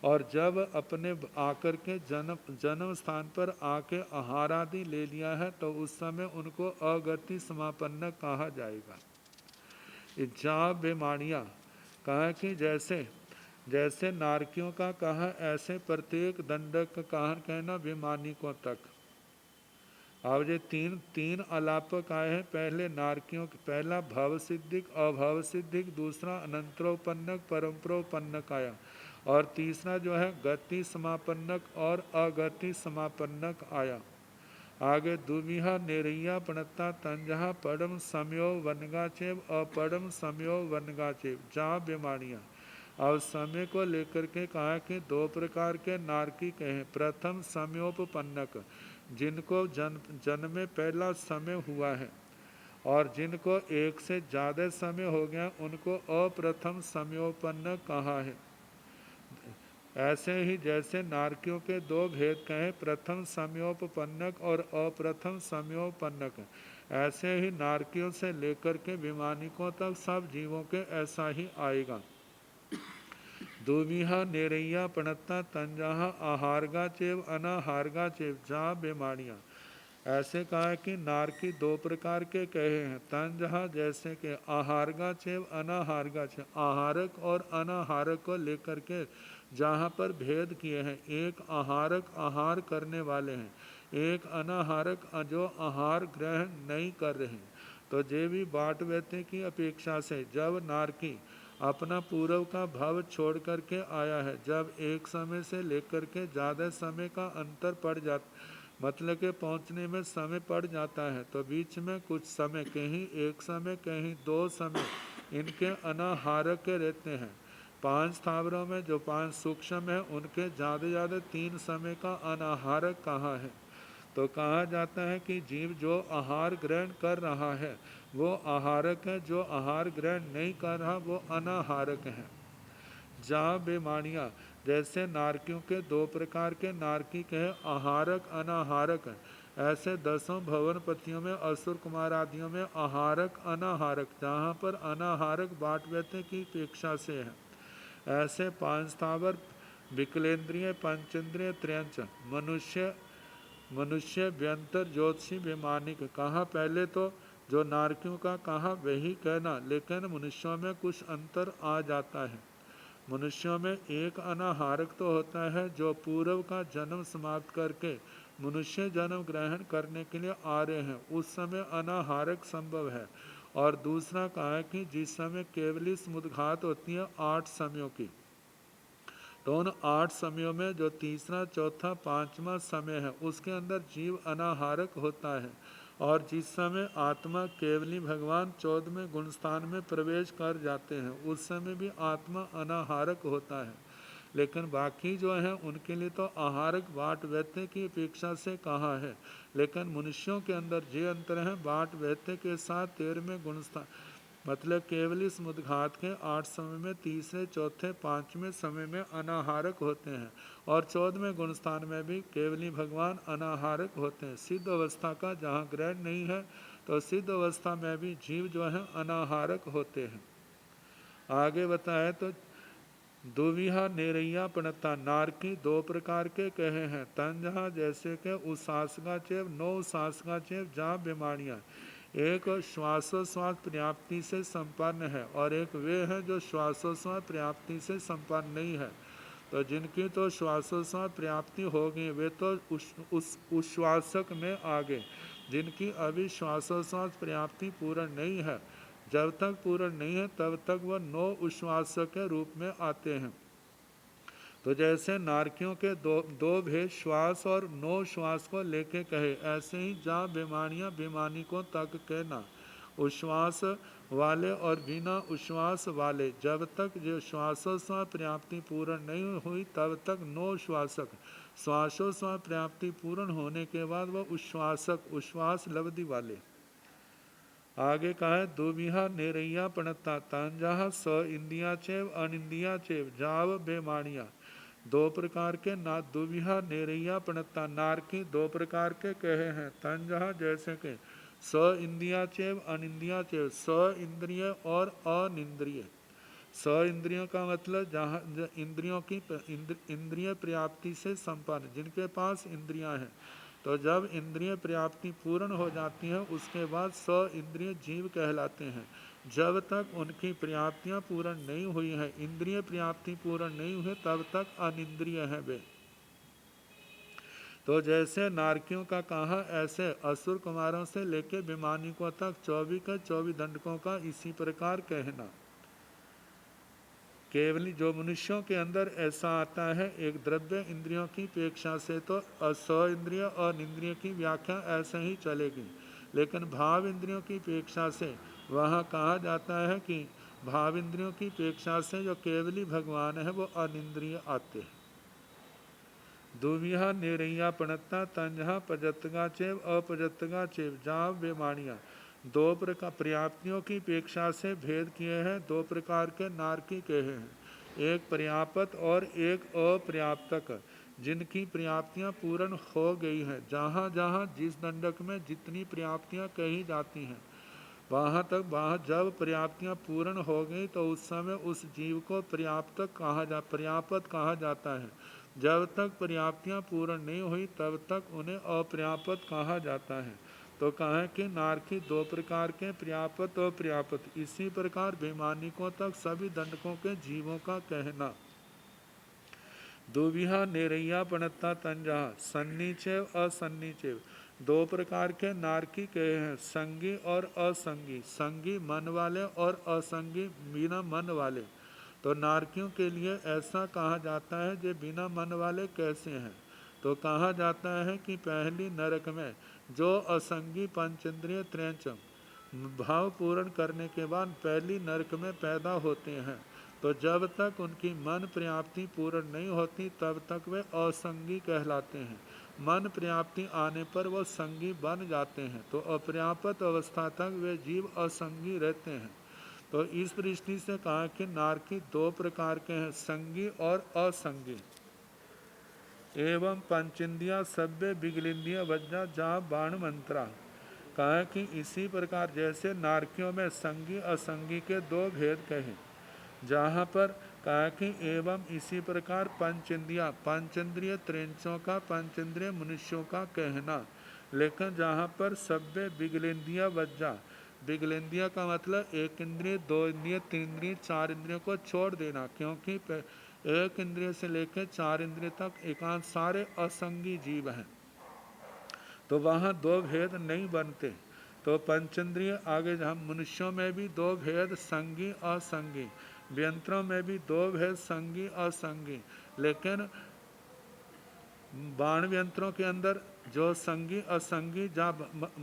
और जब अपने आकर के जन्म स्थान पर आके आहार आदि ले लिया है तो उस समय उनको अगति समापन्नक कहा जाएगा। जा बेमानिया कहा कि जैसे नारकियों का कहा, ऐसे प्रत्येक दंडक का कहा कहना विमानिकों तक। अब ये तीन अलापक आए हैं। पहले नारकियों, पहला भव सिद्धिक अभव सिद्धिक, दूसरा अनंतरोपन्नक परम्परोपन्नक आया, और तीसरा जो है गति समापन्नक और अगति समापन्नक आया। आगे दुविहा निरैया पणता तंजहा पड़म समयो वनगाचेव अपड़म समयो वनगाचेव जा बेमानिया। और समय को लेकर के कहा कि 2 प्रकार के नारकी कहे। प्रथम समयोपन्नक, जिनको जन्म में पहला समय हुआ है, और जिनको एक से ज़्यादा समय हो गया उनको अप्रथम समयोपन्नक कहा है। ऐसे ही जैसे नारकियों के 2 भेद कहें, प्रथम समयोपन्नक और अप्रथम समयोपन्नक, ऐसे ही नारकियों से लेकर के विमानिकों तक सब जीवों के ऐसा ही आएगा। दुविहा निरैया पणता तंजाहा आहारगा चेव अनाहारगा चेव जा बेमानिया। ऐसे कहा कि नारकी 2 प्रकार के कहे हैं। तंजहा जैसे कि आहारगा चेव अनाहारगा चेव, आहारक और अनाहारक को लेकर के जहाँ पर भेद किए हैं। एक आहारक आहार करने वाले हैं, एक अनाहारक जो आहार ग्रहण नहीं कर रहे हैं। तो जे भी बाट व्यक्ति की अपेक्षा से जब नारकी अपना पूर्व का भाव छोड़ करके आया है, जब एक समय से लेकर के ज़्यादा समय का अंतर पड़ जाता, मतलब के पहुँचने में समय पड़ जाता है, तो बीच में कुछ समय, कहीं एक समय कहीं 2 समय इनके अनाहारक के रहते हैं। 5 स्थावरों में जो 5 सूक्ष्म है उनके ज़्यादा 3 समय का अनाहारक कहा है। तो कहा जाता है कि जीव जो आहार ग्रहण कर रहा है वो आहारक है, जो आहार ग्रहण नहीं कर रहा वो अनाहारक है। जा बेमानिया जैसे नारकियों के 2 प्रकार के नारकी कहे, आहारक अनाहारक, ऐसे 10 भवन पतियों में असुर कुमार आदियों में आहारक अनाहारक, जहाँ पर अनाहारक बाट व्यक्ति की अपेक्षा से है। ऐसे 5 स्थावर विकलेंद्रिय पंचेंद्रिय त्रयंच मनुष्य व्यंतर ज्योतिषी बेमानिक कहा। पहले तो जो नारकियों का कहा वही कहना, लेकिन मनुष्यों में कुछ अंतर आ जाता है। मनुष्यों में एक अनाहारक तो होता है जो पूर्व का जन्म समाप्त करके मनुष्य जन्म ग्रहण करने के लिए आ रहे हैं, उस समय अनाहारक संभव है। और दूसरा कहा है कि जिस समय केवली समुद्घात होती है 8 समयों की, तो उन 8 समयों में जो तीसरा, चौथा, पांचवा समय है उसके अंदर जीव अनाहारक होता है, और जिस समय आत्मा केवली भगवान 14वें गुण स्थान में प्रवेश कर जाते हैं उस समय भी आत्मा अनाहारक होता है। लेकिन बाकी जो हैं उनके लिए तो आहारक बाट वैत्य की अपेक्षा से कहा है, लेकिन मनुष्यों के अंदर जे अंतर है बाट वैत्य के साथ 13वें गुण स्थान मतलब केवल इस मुद्घात के 8 समय में तीसरे, चौथे, पांचवें समय में अनाहारक होते हैं, और 14वें गुण स्थान में भी केवली भगवान अनाहारक होते हैं। सिद्ध अवस्था का जहाँ ग्रहण नहीं है तो सिद्ध अवस्था में भी जीव जो है अनाहारक होते हैं। आगे बताए तो दुविहा नेरैया पणता नारकी 2 प्रकार के कहे हैं। तन जहाँ जैसे के उसासगा चेव, नो उसासगा चेव जहाँ बीमारियाँ, एक श्वासोश्वास पर्याप्ति से संपन्न है और एक वे है जो श्वासोश्वास पर्याप्ति से संपन्न नहीं है। तो जिनकी तो श्वासोश्वास पर्याप्ति होगी वे तो उस उश्वासक में आ गए, जिनकी अभी श्वासोश्वास पर्याप्ति पूर्ण नहीं है, जब तक पूर्ण नहीं है तब तक वह नो उश्वासक के रूप में आते हैं। तो जैसे नारकियों के दो भेद श्वास और नो श्वास को लेके कहे, ऐसे ही जहाँ बीमारियाँ बीमानी को तक कहना, उश्वास वाले और बिना उश्वास वाले, जब तक जो श्वासोश्वास पर्याप्ति पूर्ण नहीं हुई तब तक नो श्वासक, श्वासोश्वास पर्याप्ति पूर्ण होने के बाद वह उश्वासक उश्वास लब्धि वाले। आगे कहा है दुबिहा नेरैया पणता तांजाह स इंदिया चेव अनिंदिया चेव जाव बेमानिया। 2 प्रकार के ना दुबिहा नेरैया पणता नारकी 2 प्रकार के कहे हैं। तंजहा जैसे के स इंदिया चेव अनिंदिया चेव, स इंद्रिय और अनिंद्रिय। स इंद्रियों का मतलब जहाँ इंद्रियों की इंद्रिय पर्याप्ति से संपन्न, जिनके पास इंद्रियां हैं। तो जब इंद्रिय पर्याप्ति पूर्ण हो जाती है उसके बाद स इंद्रिय जीव कहलाते हैं। जब तक उनकी पर्याप्तियां पूर्ण नहीं हुई है, इंद्रिय पर्याप्ति पूर्ण नहीं हुई, तब तक अनिंद्रिय है वे। तो जैसे नारकियों का कहा, ऐसे असुर कुमारों से लेकर विमानिकों तक 24 के 24 दंडकों का इसी प्रकार कहना। केवल जो मनुष्यों के अंदर ऐसा आता है, एक द्रव्य इंद्रियों की अपेक्षा से तो स इंद्रिय और इंद्रिय की व्याख्या ऐसे ही चलेगी, लेकिन भाव इंद्रियों की अपेक्षा से वहाँ कहा जाता है कि भाव इंद्रियों की अपेक्षा से जो केवली भगवान है वो अनिंद्रिय आते हैं। दुविहा नेरैया पणत्ता तंजहा पजतगा चेव अपजतगा चेव जाव बेमानिया। 2 प्रकार पर्याप्तियों की अपेक्षा से भेद किए हैं। 2 प्रकार के नारकी कहे हैं, एक पर्याप्त और एक अपर्याप्तक, जिनकी पर्याप्तियां पूर्ण हो गई हैं। जहाँ जहाँ जिस दंडक में जितनी पर्याप्तियां कही जाती हैं वहाँ जब पर्याप्तियां पूर्ण हो गई तो उस समय उस जीव को पर्याप्त कहा जाता है। जब तक पर्याप्तियां पूर्ण नहीं हुई तब तक उन्हें अपर्याप्त कहा जाता है। तो कहा कि नारकी 2 प्रकार के पर्याप्त और पर्याप्त, इसी प्रकार बेमानिकों तक सभी दंडकों के जीवों का कहना। दुविहा नेरैया पणत्ता तंजा सन्नीचेव असन्नीचेव। 2 प्रकार के नारकी कहे हैं, संगी और असंगी। संगी मन वाले और असंगी बिना मन वाले। तो नारकियों के लिए ऐसा कहा जाता है जो बिना मन वाले कैसे हैं। तो कहा जाता है कि पहली नरक में जो असंगी पंचेंद्रिय त्रैंचम भाव पूर्ण करने के बाद पहली नरक में पैदा होते हैं, तो जब तक उनकी मन पर्याप्ति पूर्ण नहीं होती तब तक वे असंगी कहलाते हैं। मन पर्याप्ति आने पर वो संगी बन जाते हैं, तो अपर्याप्त अवस्था तक वे जीव असंगी रहते हैं। तो इस दृष्टि से कहा कि नारकी 2 प्रकार के हैं, संगी और असंगी। एवं पंचेंद्रिया सभ्य बिगलिंदिया वज्जा जा बाण मंत्रा। कहा कि इसी प्रकार जैसे नारकियों में संगी असंगी के 2 भेद कहे, जहाँ पर कहा कि एवं इसी प्रकार पंचेंद्रिय त्रेंचों का पंचेंद्रिय मनुष्यों का कहना। लेकिन जहाँ पर सभ्य बिगलेंदिया वज्जा, बिगलेंदिया का मतलब 1 इंद्रिय 2 इंद्रिय 3 इंद्रिय 4 इंद्रियों को छोड़ देना, क्योंकि 1 इंद्रिय से लेकर 4 इंद्रिय तक एकांत सारे असंगी जीव हैं, तो वहाँ 2 भेद नहीं बनते। तो पंचेंद्रिय आगे हम मनुष्यों में भी 2 भेद संगी असंगी, व्यंत्रों में भी दो भेद, संगी असंगी। लेकिन बाण व्यंत्रों के अंदर जो संगी असंगी, जहाँ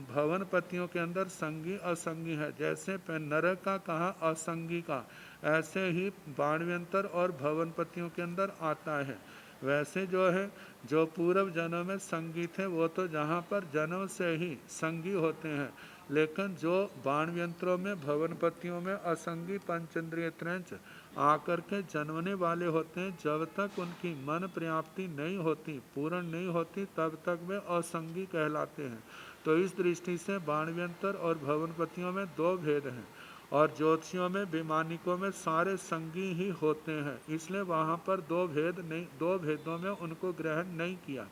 भवनपतियों के अंदर संगी असंगी है, जैसे नरक का कहा असंगी का, ऐसे ही बाण व्यंत्र और भवनपतियों के अंदर आता है। वैसे जो है, जो पूर्व जन्म में संगी थे वो तो जहाँ पर जन्म से ही संगी होते हैं, लेकिन जो बाण व्यंत्रों में भवनपतियों में असंगी पंचेंद्रिय त्रंच आकर के जन्मने वाले होते हैं, जब तक उनकी मन प्राप्ति नहीं होती, पूर्ण नहीं होती, तब तक वे असंगी कहलाते हैं। तो इस दृष्टि से बाणव्यंतर और भवनपतियों में दो भेद हैं, और ज्योतिषियों में वैमानिकों में सारे संगी ही होते हैं, इसलिए वहाँ पर दो भेदों में उनको ग्रहण नहीं किया।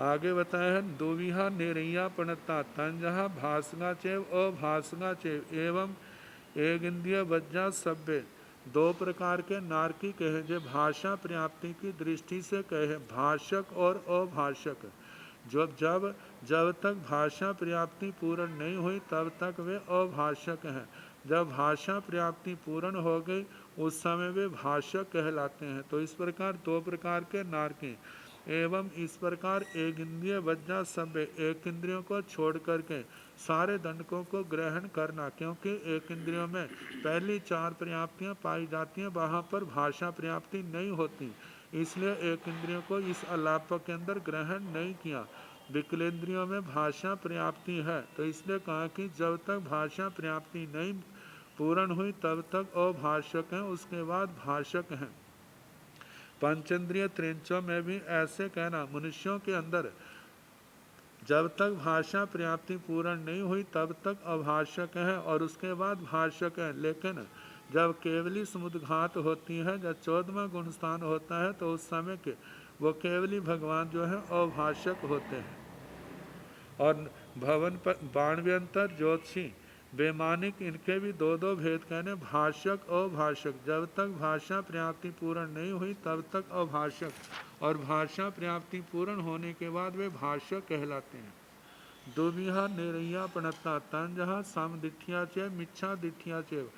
आगे बताया है, दुविहा निरैया पणता तंजहा भाषगा चेव अभाषगा चेव एवं एक इंद्रिय वज्जा सभ्य। दो प्रकार के नारकी कहे, जो भाषा प्राप्ति की दृष्टि से कहे, भाषक और अभाषक। जब तक भाषा प्राप्ति पूर्ण नहीं हुई तब तक वे अभाषक हैं। जब भाषा प्राप्ति पूर्ण हो गई उस समय वे भाषक कहलाते हैं। तो इस प्रकार दो प्रकार के नारकी। एवं इस प्रकार एक इंद्रिय वज्जा सभ्य, एक इंद्रियों को छोड़ करके सारे दंडकों को ग्रहण करना, क्योंकि एक इंद्रियों में पहली चार पर्याप्तियाँ पाई जाती हैं, वहाँ पर भाषा पर्याप्ति नहीं होती, इसलिए एक इंद्रियों को इस अलाप के अंदर ग्रहण नहीं किया। विकलेंद्रियों में भाषा पर्याप्ति है, तो इसलिए कहा कि जब तक भाषा पर्याप्ति नहीं पूर्ण हुई तब तक अभाषक हैं, उसके बाद भाषक हैं। पंचेंद्रिय त्रिंचों में भी ऐसे कहना, मनुष्यों के अंदर जब तक भाषा प्राप्ति पूर्ण नहीं हुई तब तक अभाषक है और उसके बाद भाषक है, लेकिन जब केवली समुद्घात होती है, जब 14वां गुण स्थान होता है, तो उस समय के वो केवली भगवान जो है अभाषक होते हैं। और भवन पर बाणव्यंतर ज्योतिषी वैमानिक, इनके भी दो दो भेद कहने, भाषक अभाषक। जब तक भाषा प्राप्ति पूर्ण नहीं हुई तब तक अभाषक, और भाषा प्राप्ति पूर्ण होने के बाद वे भाषक कहलाते हैं। दुविहा निरैया पणता तंजहा समदिठिया चेव मिच्छा दिठिया चेव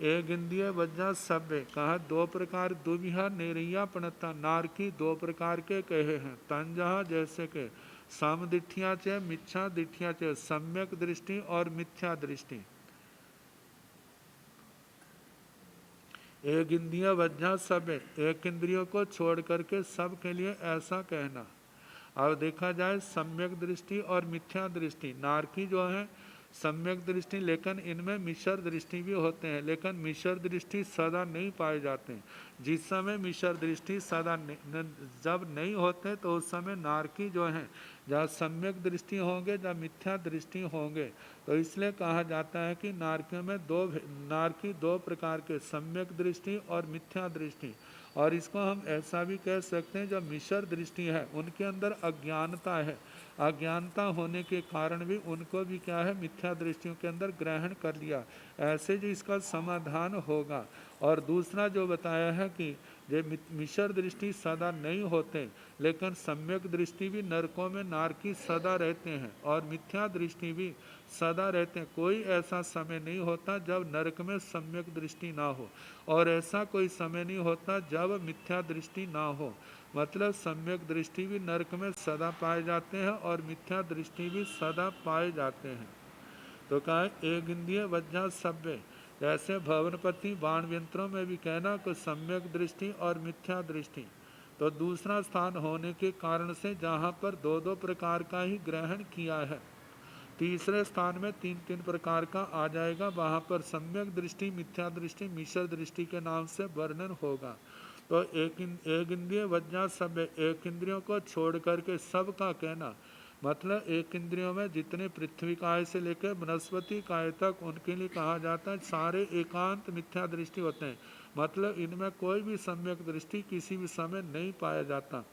एक इंद्रिय वज्जा सभ्य। कहा दो प्रकार दुविहा निरैया पणता, नारकी दो प्रकार के कहे हैं। तंजहा जैसे के समदिठिया चेव मिच्छा दिठिया चेव, सम्यक दृष्टि और मिथ्या दृष्टि। एक इंद्रिय वज्जा सभ्य, एक इंद्रियों को छोड़ करके सब के लिए ऐसा कहना। अब देखा जाए सम्यक दृष्टि और मिथ्या दृष्टि। नारकी जो है सम्यक दृष्टि, लेकिन इनमें मिश्र दृष्टि भी होते हैं, लेकिन मिश्र दृष्टि सदा नहीं पाए जाते। जिस समय मिश्र दृष्टि सदा जब नहीं होते तो उस समय नारकी जो है, जहाँ सम्यक दृष्टि होंगे जहाँ मिथ्या दृष्टि होंगे। तो इसलिए कहा जाता है कि नारकियों में नारकी दो प्रकार के, सम्यक दृष्टि और मिथ्या दृष्टि। और इसको हम ऐसा भी कह सकते हैं, जो मिश्र दृष्टि है उनके अंदर अज्ञानता है, अज्ञानता होने के कारण भी उनको भी क्या है, मिथ्या दृष्टियों के अंदर ग्रहण कर लिया। ऐसे जो इसका समाधान होगा। और दूसरा जो बताया है कि ये मिश्र दृष्टि सदा नहीं होते, लेकिन सम्यक दृष्टि भी नरकों में नारकी सदा रहते हैं, और मिथ्या दृष्टि भी सदा रहते हैं। कोई ऐसा समय नहीं होता जब नरक में सम्यक दृष्टि ना हो, और ऐसा कोई समय नहीं होता जब मिथ्या दृष्टि ना हो। मतलब सम्यक दृष्टि भी नरक में सदा पाए जाते हैं और मिथ्या दृष्टि भी सदा पाए जाते हैं। तो कहा एक इंद्रिय वज्जा सभ्य, जैसे भवनपति बाणव्यंत्रों में भी कहना कि सम्यक दृष्टि और मिथ्या दृष्टि। तो दूसरा स्थान होने के कारण से जहाँ पर दो दो प्रकार का ही ग्रहण किया है, तीसरे स्थान में तीन तीन प्रकार का आ जाएगा, वहाँ पर सम्यक दृष्टि, मिथ्या दृष्टि, मिश्र दृष्टि के नाम से वर्णन होगा। तो एक इंद्रिय वज्जा सभ्य, एक इंद्रियों को छोड़ करके सब का कहना, मतलब एक इंद्रियों में जितने पृथ्वी काय से लेकर वनस्पति काय तक उनके लिए कहा जाता है सारे एकांत मिथ्या दृष्टि होते हैं। मतलब इनमें कोई भी सम्यक दृष्टि किसी भी समय नहीं पाया जाता।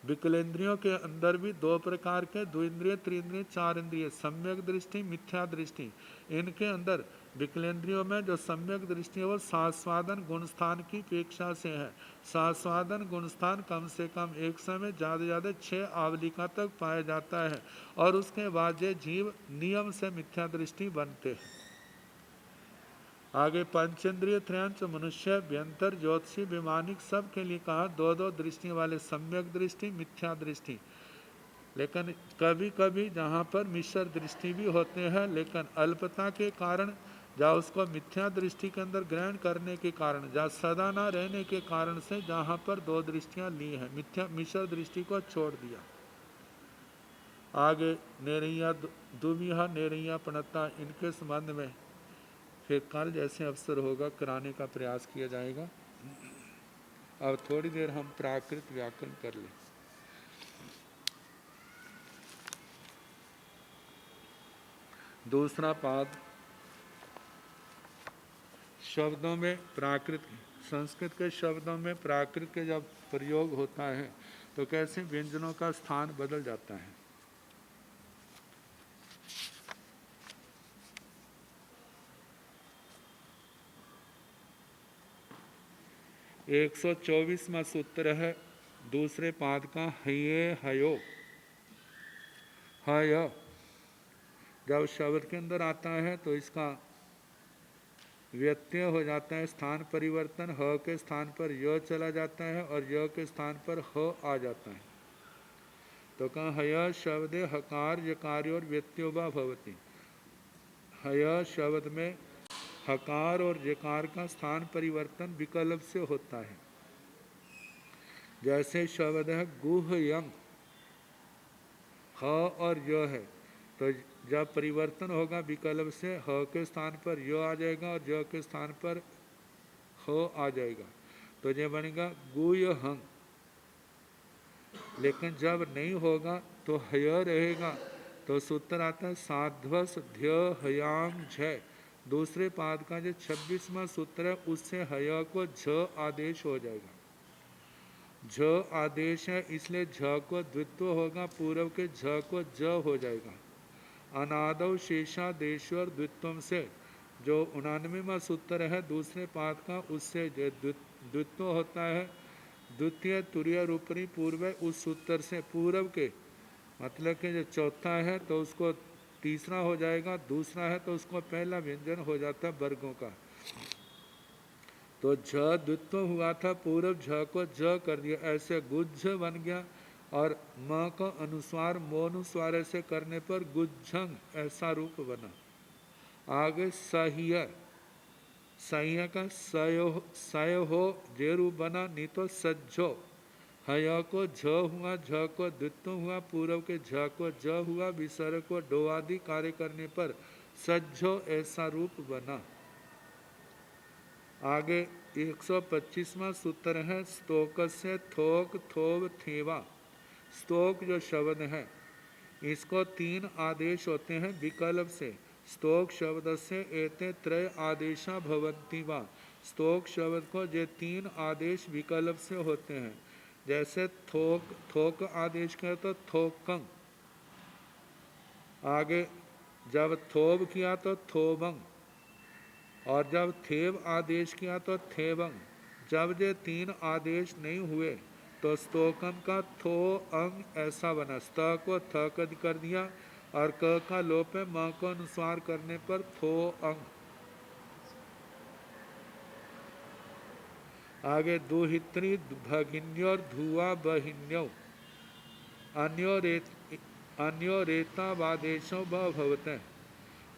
विकलेंद्रियों के अंदर भी दो प्रकार के, द्विंद्रिय, त्रिंद्रिय, चार इंद्रिय, सम्यक दृष्टि, मिथ्या दृष्टि। इनके अंदर विकलेंद्रियों में जो सम्यक दृष्टि है वो सास्वादन गुणस्थान की अपेक्षा से है। सास्वादन गुणस्थान कम से कम एक समय ज़्यादा से ज़्यादा 6 आवलिका तक पाया जाता है, और उसके बाद ये जीव नियम से मिथ्या दृष्टि बनते हैं। आगे पंचेंद्रिय त्रयांश मनुष्य व्यंतर ज्योतिषी विमानिक सब के लिए कहा दो दो दृष्टि वाले, सम्यक दृष्टि मिथ्या दृष्टि। लेकिन कभी कभी जहाँ पर मिश्र दृष्टि भी होते हैं, लेकिन अल्पता के कारण या उसको मिथ्या दृष्टि के अंदर ग्रहण करने के कारण या सदा न रहने के कारण से जहाँ पर दो दृष्टियाँ ली हैं, मिथ्या मिश्र दृष्टि को छोड़ दिया। आगे नेरिया दुबिया नेरिया पणता, इनके संबंध में फिर कल जैसे अवसर होगा कराने का प्रयास किया जाएगा। अब थोड़ी देर हम प्राकृत व्याकरण कर लें। दूसरा पाद, शब्दों में प्राकृत, संस्कृत के शब्दों में प्राकृत के जब प्रयोग होता है तो कैसे व्यंजनों का स्थान बदल जाता है। 124वां सूत्र है दूसरे पाद का, हये हयो। हय जब शब्द के अंदर आता है तो इसका व्यत्यय हो जाता है, स्थान परिवर्तन, ह के स्थान पर य चला जाता है और य के स्थान पर ह आ जाता है। तो कहा हय शब्दे हकार यकार्योर व्यत्ययो वा भवति। हय शब्द में हकार और यकार का स्थान परिवर्तन विकल्प से होता है। जैसे शब्द है गुह्यं, ह और य है, तो जब परिवर्तन होगा विकल्प से ह के स्थान पर य आ जाएगा और य के स्थान पर ह आ जाएगा, तो ये बनेगा गुह्यं। लेकिन जब नहीं होगा तो हय रहेगा, तो सूत्र आता है साध्वस ध्य हयांग झ। दूसरे पाद का जो 26वां सूत्र है उससे हय को झ आदेश हो जाएगा। झ आदेश है इसलिए झ को द्वित्व होगा, पूर्व के झ को ज हो जाएगा। अनादव शेषादेश्वर द्वित्वम से जो 99वां सूत्र है दूसरे पाद का, उससे जो द्वित्व होता है द्वितीय तुरीय रूपरी पूर्व, उस सूत्र से पूर्व के मतलब कि जो चौथा है तो उसको तीसरा हो जाएगा, दूसरा है तो उसको पहला व्यंजन हो जाता है वर्गों का। तो झ द्वित्व हुआ था, पूर्व झ को ज कर दिया, ऐसे गुज्झ बन गया। और म का अनुस्वार मोनुस्वार ऐसे करने पर गुज्झंग ऐसा रूप बना। आगे सह्य, सह्य का सय हो जे रूप बना, नहीं तो सज्जो। हय को झ हुआ, झ को द्वित्व हुआ, पूर्व के झ को ज हुआ, विसर्ग को डो आदि कार्य करने पर सज्जो ऐसा रूप बना। आगे 125वां सूत्र है स्तोक से थोक थोव थेवा। स्तोक जो शब्द है इसको 3 आदेश होते हैं विकल्प से। स्तोक शब्द से एते त्रय आदेशा भवन्ति वा। स्तोक शब्द को ये 3 आदेश विकल्प से होते हैं। जैसे थोक, थोक आदेश कहे तो थोकं, आगे जब थोब किया तो थोबंग, और जब थेव आदेश किया तो थेवंग। जब ये 3 आदेश नहीं हुए तो स्तोकम का थो अंग ऐसा बना, स्त को थ कर दिया और क का लोप है, म को अनुस्वार करने पर थो अंग। आगे दुहित्री भगिन्योर धुआ बहिन्यो, अन्यो रेतावादेशों भवते।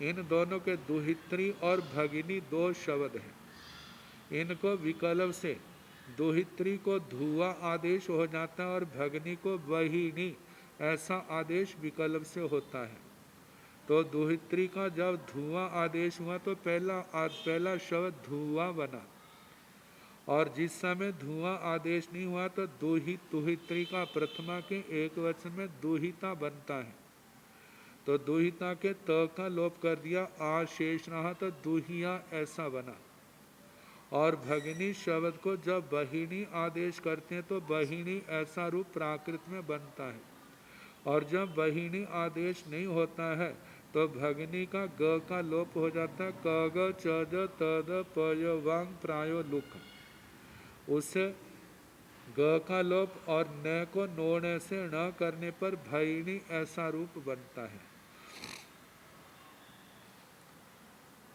इन दोनों के दुहित्री और भगिनी 2 शब्द हैं। इनको विकल्प से दुहित्री को धुआ आदेश हो जाता है और भगनी को बहिनी ऐसा आदेश विकल्प से होता है। तो दुहित्री का जब धुआं आदेश हुआ तो पहला शब्द धुआं बना, और जिस समय धुआं आदेश नहीं हुआ तो दुहित्री का प्रथमा के एक वचन में दुहिता बनता है। तो दुहिता के त का लोप कर दिया, आ शेष रहा तो दुहिया ऐसा बना। और भगिनी शब्द को जब बहिनी आदेश करते हैं तो बहिनी ऐसा रूप प्राकृत में बनता है। और जब बहिनी आदेश नहीं होता है तो भगिनी का ग का लोप हो जाता है, क ग च ज त द प य वांग प्रायो लुक। उससे ग का लोप और न को नोने से न करने पर भैनी ऐसा रूप बनता है।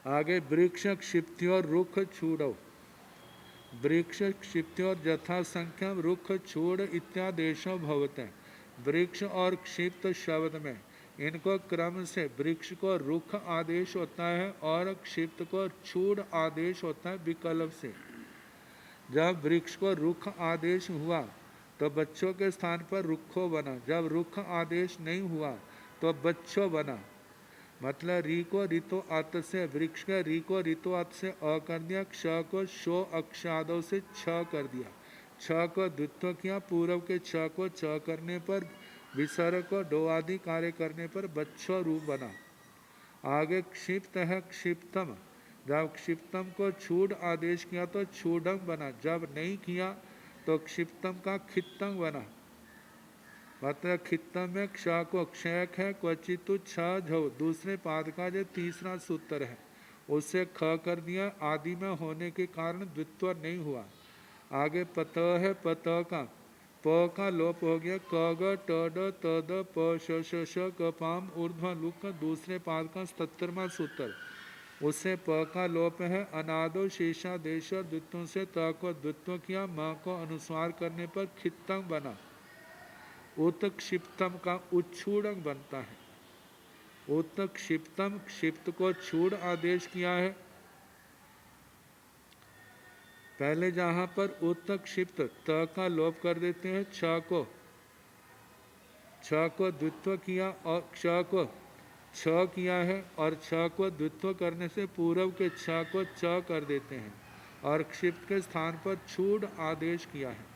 आगे वृक्ष क्षिप्त्योर रुख छूड़ो, वृक्ष क्षिप्त्योर यथा संख्या रुख छूड़ इत्यादेशो भवते। वृक्ष और क्षिप्त शब्द में इनको क्रम से वृक्ष को रुख आदेश होता है और क्षिप्त को छूड़ आदेश होता है विकल्प से। जब वृक्ष को रुख आदेश हुआ तो बच्चों के स्थान पर रुखो बना, जब रुख आदेश नहीं हुआ तो बच्चों बना। मतलब री को रितो अत से वृक्ष का री को रितो अत से अ कर दिया, क्ष को शो अक्षादों से छ कर दिया, छ को द्वित्व किया, पूर्व के छ को छ करने पर विसर्ग को डो आदि कार्य करने पर बच्चों रूप बना। आगे क्षिप्त है क्षिप्तम, जब क्षिप्तम को छूड आदेश किया तो छूडंग बना, जब नहीं किया तो क्षिप्तम का खित्तंग बना। मतलब खित्तम में क्ष को क्षयक है, क्वचितु छ झो दूसरे पाद का जो तीसरा सूत्र है उससे ख कर दिया, आदि में होने के कारण द्वित्व नहीं हुआ। आगे पत है, पत का प का लोप हो गया, क ग ट ड त द प श श श क पाम ऊर्ध्व लुक दूसरे पाद का 77वां सूत्र उससे प का लोप है। अनादो शेषा देश द्वित्वों से त को द्वित्व किया, म को अनुस्वार करने पर खित्तंग बना। उत क्षिप्तम का उच्छूड़क बनता है। उत क्षिप्तम, क्षिप्त को छूड़ आदेश किया है। पहले जहां पर उत क्षिप्त त का लोप कर देते हैं, छ को द्वित्व किया और क्ष को छ किया है और छ को द्वित्व करने से पूर्व के छ को च कर देते हैं और क्षिप्त के स्थान पर छूड़ आदेश किया है।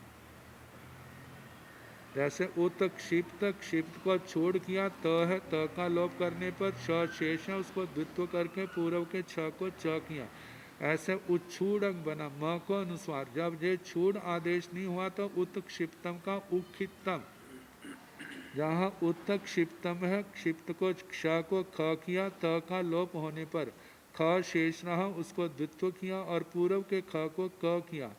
जैसे उत क्षिप्त, क्षिप्त को छोड़ किया, त है, त का लोप करने पर छ शेष है उसको द्वित्व करके पूर्व के छ को च किया, ऐसे उच्छूड़क बना। म को अनुस्वार, जब ये छूड़ आदेश नहीं हुआ तो उत क्षिप्तम का उखित्तम, जहाँ उत क्षिप्तम है क्षिप्त को क्ष को ख किया, त का लोप होने पर ख शेष रहा उसको द्वित्व किया और पूर्व के ख को क किया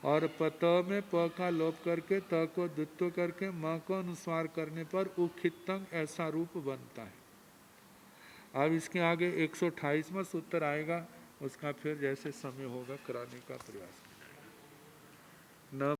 और पत में प का लोप करके त को द्वित्व करके म को अनुस्वार करने पर उखित्तंग ऐसा रूप बनता है। अब इसके आगे 128वां सूत्र आएगा, उसका फिर जैसे समय होगा कराने का प्रयास। न